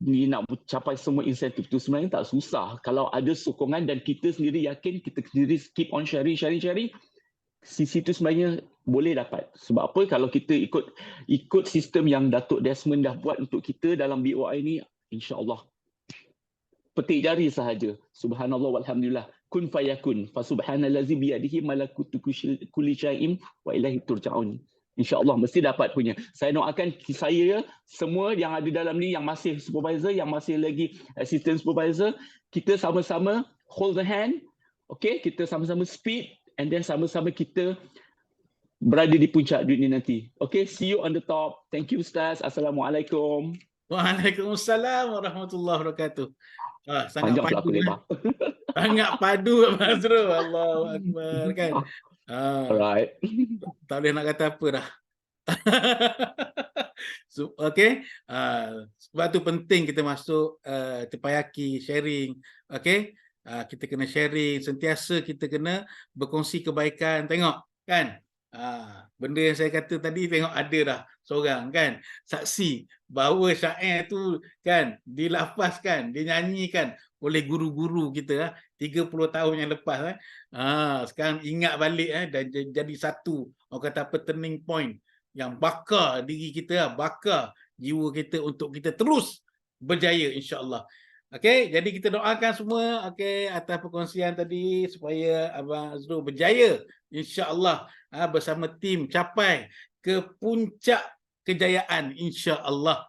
capai semua insentif tu sebenarnya tak susah. Kalau ada sokongan dan kita sendiri yakin, kita sendiri keep on sharing, sisi tu sebenarnya boleh dapat. Sebab apa? Kalau kita ikut sistem yang Datuk Desmond dah buat untuk kita dalam BOI ni, insya-Allah petik jari sahaja. Subhanallah walhamdulillah. Kun fayakun. Fa subhanallazi bi yadihi malakutu kulli syai'in wa ilaihi turja'un. InsyaAllah mesti dapat punya. Saya doakan saya semua yang ada dalam ni, yang masih supervisor, yang masih lagi assistant supervisor, kita sama-sama hold the hand, okay? Kita sama-sama speed and then sama-sama kita berada di puncak dunia nanti. Okay, see you on the top. Thank you Ustaz. Assalamualaikum. Waalaikumsalam warahmatullahi wabarakatuh. Sangat Panjang padu. lebar. Sangat padu Mazrul. Allahu Akbar kan. Alright. Tak boleh nak kata apa dah. So, okay. Sebab tu penting kita masuk terpayaki sharing. Okay. Kita kena sharing. Sentiasa kita kena berkongsi kebaikan. Tengok kan. Benda yang saya kata tadi, tengok ada dah seorang kan saksi bahawa syair tu kan dilafazkan, dinyanyikan oleh guru-guru kita 30 tahun yang lepas. Sekarang ingat balik dan jadi satu, orang kata apa, turning point yang bakar diri kita, bakar jiwa kita untuk kita terus berjaya insya-Allah. Okey, jadi kita doakan semua atas perkongsian tadi supaya Abang Azrul berjaya insya-Allah bersama tim capai ke puncak kejayaan insya-Allah.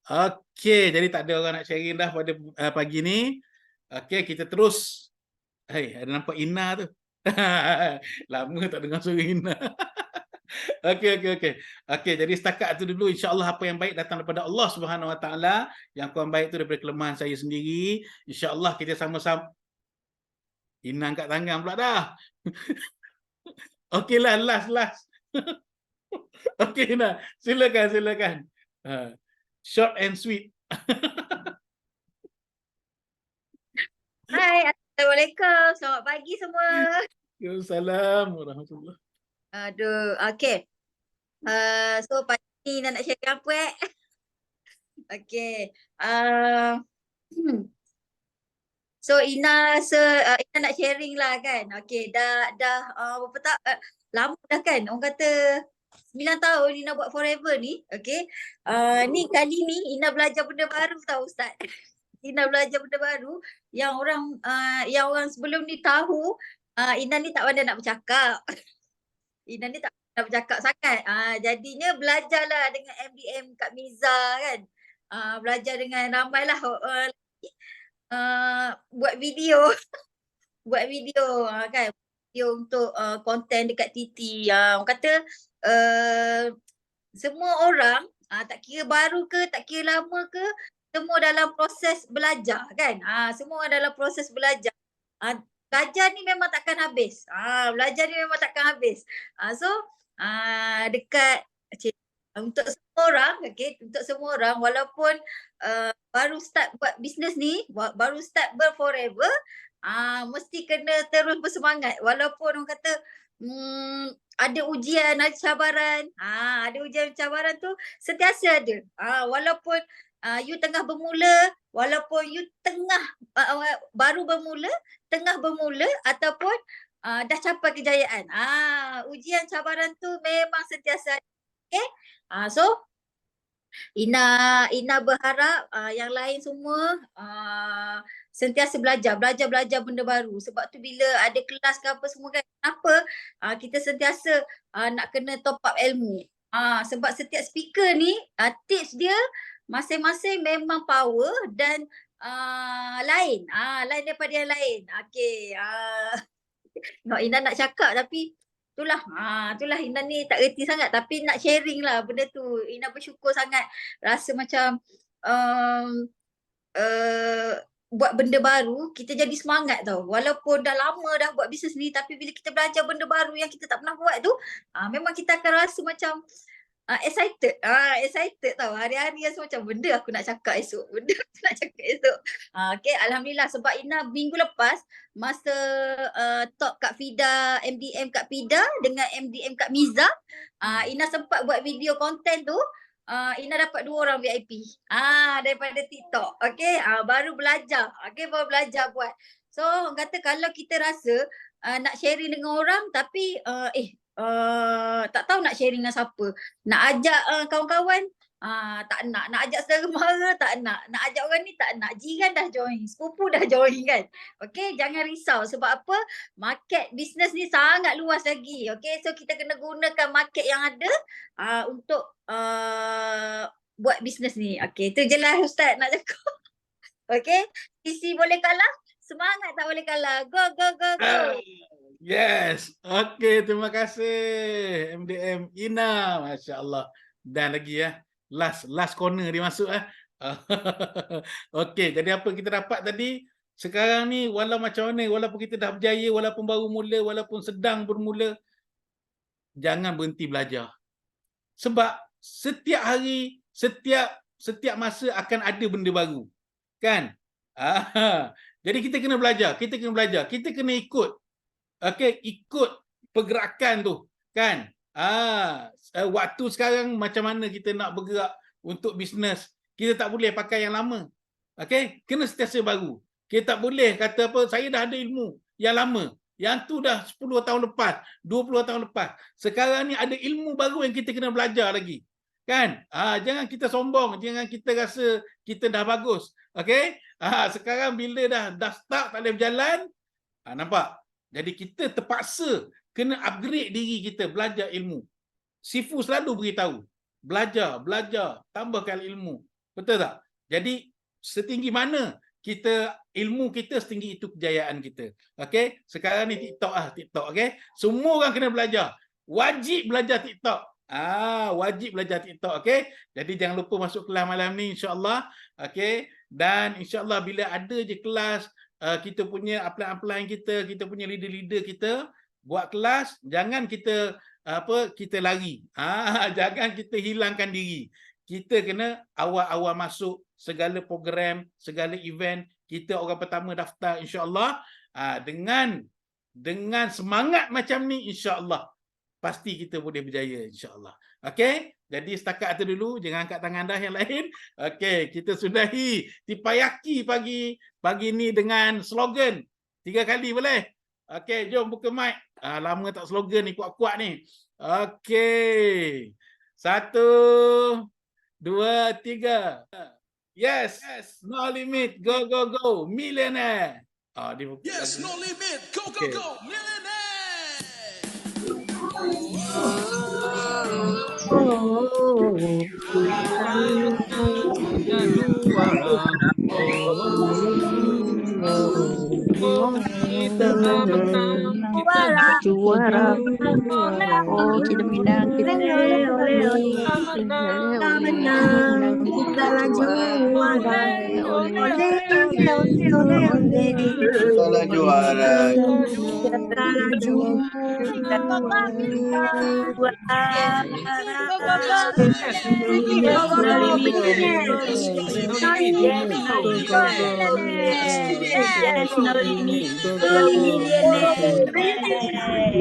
Okey, jadi tak ada orang nak sharing dah pada pagi ni. Okey, kita terus. Ada nampak Ina tu. Lama tak dengar suara Ina. Okey, jadi setakat tu dulu, insya-Allah apa yang baik datang daripada Allah Subhanahu Wa Taala, yang kurang baik tu daripada kelemahan saya sendiri. Insya-Allah kita sama-sama. Ina angkat tangan pula dah. Okeylah, last. Okey Ina, silakan. Short and sweet. Hai, Assalamualaikum. Selamat pagi semua. Waalaikumsalam warahmatullahi. Aduh, okey. So pagi ni Ina nak share apa Okey. So Ina Ina nak sharing lah kan. Okey, dah berapa tak lama dah kan. Orang kata 9 tahun Ina buat forever ni. Okey. Ni kali ni Ina belajar benda baru tau Ustaz. Ina belajar benda baru yang orang sebelum ni tahu Ina ni tak pandai nak bercakap. Ina ni tak pandai nak bercakap sangat. Jadinya belajarlah dengan MDM Kak Miza kan. Belajar dengan ramailah buat video buat video kan, video untuk konten dekat TT. Orang kata semua orang tak kira baru ke tak kira lama ke, semua dalam proses belajar kan. Semua dalam proses belajar. Belajar ni memang takkan habis. Belajar ni memang takkan habis. So dekat untuk semua orang, okay, untuk semua orang walaupun baru start buat bisnes ni, baru start forever, mesti kena terus bersemangat walaupun orang kata ada ujian, ada cabaran. Ada ujian cabaran tu sentiasa ada. Walaupun you tengah bermula, walaupun you tengah baru bermula, tengah bermula ataupun dah capai kejayaan. Ujian cabaran tu memang sentiasa ada. Okay? So Ina berharap yang lain semua sentiasa belajar benda baru. Sebab tu bila ada kelas ke apa semua kan, kenapa kita sentiasa nak kena top up ilmu. Sebab setiap speaker ni tips dia masing-masing memang power dan lain daripada yang lain. Okay. Ina nak cakap tapi itulah Ina ni tak reti sangat tapi nak sharing lah benda tu. Ina bersyukur sangat, rasa macam buat benda baru kita jadi semangat tau. Walaupun dah lama dah buat bisnes ni tapi bila kita belajar benda baru yang kita tak pernah buat tu, memang kita akan rasa macam excited tau. Hari-hari rasa macam benda aku nak cakap esok. Okay, Alhamdulillah sebab Ina minggu lepas masa talk Kak Fida, MDM Kak Fida dengan MDM Kak Miza, Ina sempat buat video konten tu. Ina dapat 2 orang VIP daripada TikTok. Okay, baru belajar. Okay, baru belajar buat. So orang kata kalau kita rasa nak sharing dengan orang tapi tak tahu nak sharing dengan siapa. Nak ajak kawan-kawan tak nak ajak saudara mara tak nak ajak orang ni tak nak, jiran dah join, sepupu dah join kan. Okey, jangan risau sebab apa, market bisnes ni sangat luas lagi. Okey, so kita kena gunakan market yang ada untuk buat bisnes ni. Okey, tu je lah Ustaz nak cakap. Okey, isi boleh kalah, semangat tak boleh kalah. Go. Yes. Okey, terima kasih MDM Ina. Masya-Allah. Dan lagi last corner dia masuk Okey, jadi apa kita dapat tadi? Sekarang ni walau macam mana, walaupun kita dah berjaya, walaupun baru mula, walaupun sedang bermula, jangan berhenti belajar. Sebab setiap hari, setiap masa akan ada benda baru. Kan? Jadi kita kena belajar, kita kena ikut. Okey, ikut pergerakan tu, kan? Waktu sekarang macam mana kita nak bergerak untuk bisnes, kita tak boleh pakai yang lama. Okey, kena sentiasa baru. Kita tak boleh kata apa, saya dah ada ilmu yang lama. Yang tu dah 10 tahun lepas, 20 tahun lepas. Sekarang ni ada ilmu baru yang kita kena belajar lagi. Kan? Jangan kita sombong, jangan kita rasa kita dah bagus. Okey? Sekarang bila dah start tak boleh berjalan, nampak? Jadi kita terpaksa kena upgrade diri kita, belajar ilmu. Sifu selalu beritahu, belajar, tambahkan ilmu. Betul tak? Jadi setinggi mana ilmu kita, setinggi itu kejayaan kita. Okey? Sekarang ni TikTok okey? Semua orang kena belajar. Wajib belajar TikTok. Wajib belajar TikTok, okey? Jadi jangan lupa masuk kelas malam ni insya-Allah. Okey? Dan insya-Allah bila ada je kelas, kita punya upline kita punya leader kita buat kelas, jangan kita lari. Jangan kita hilangkan diri. Kita kena awal-awal masuk segala program, segala event, kita orang pertama daftar insya-Allah. Dengan semangat macam ni insya-Allah pasti kita boleh berjaya insya-Allah. Okey, jadi setakat itu dulu, jangan angkat tangan dah yang lain. Okey, kita sudahi Tipayaki pagi ni dengan slogan 3 kali boleh? Okey, jom buka mic. Lama tak slogan ni kuat-kuat ni. Okey. 1 2 3. Yes, no limit. Go go go. Millionaire. Yes, no limit. Go go Okay. go. Millionaire. Kita juara. Kita menang. Kita menang. Kita juara. Salah juara. Yes, no limit.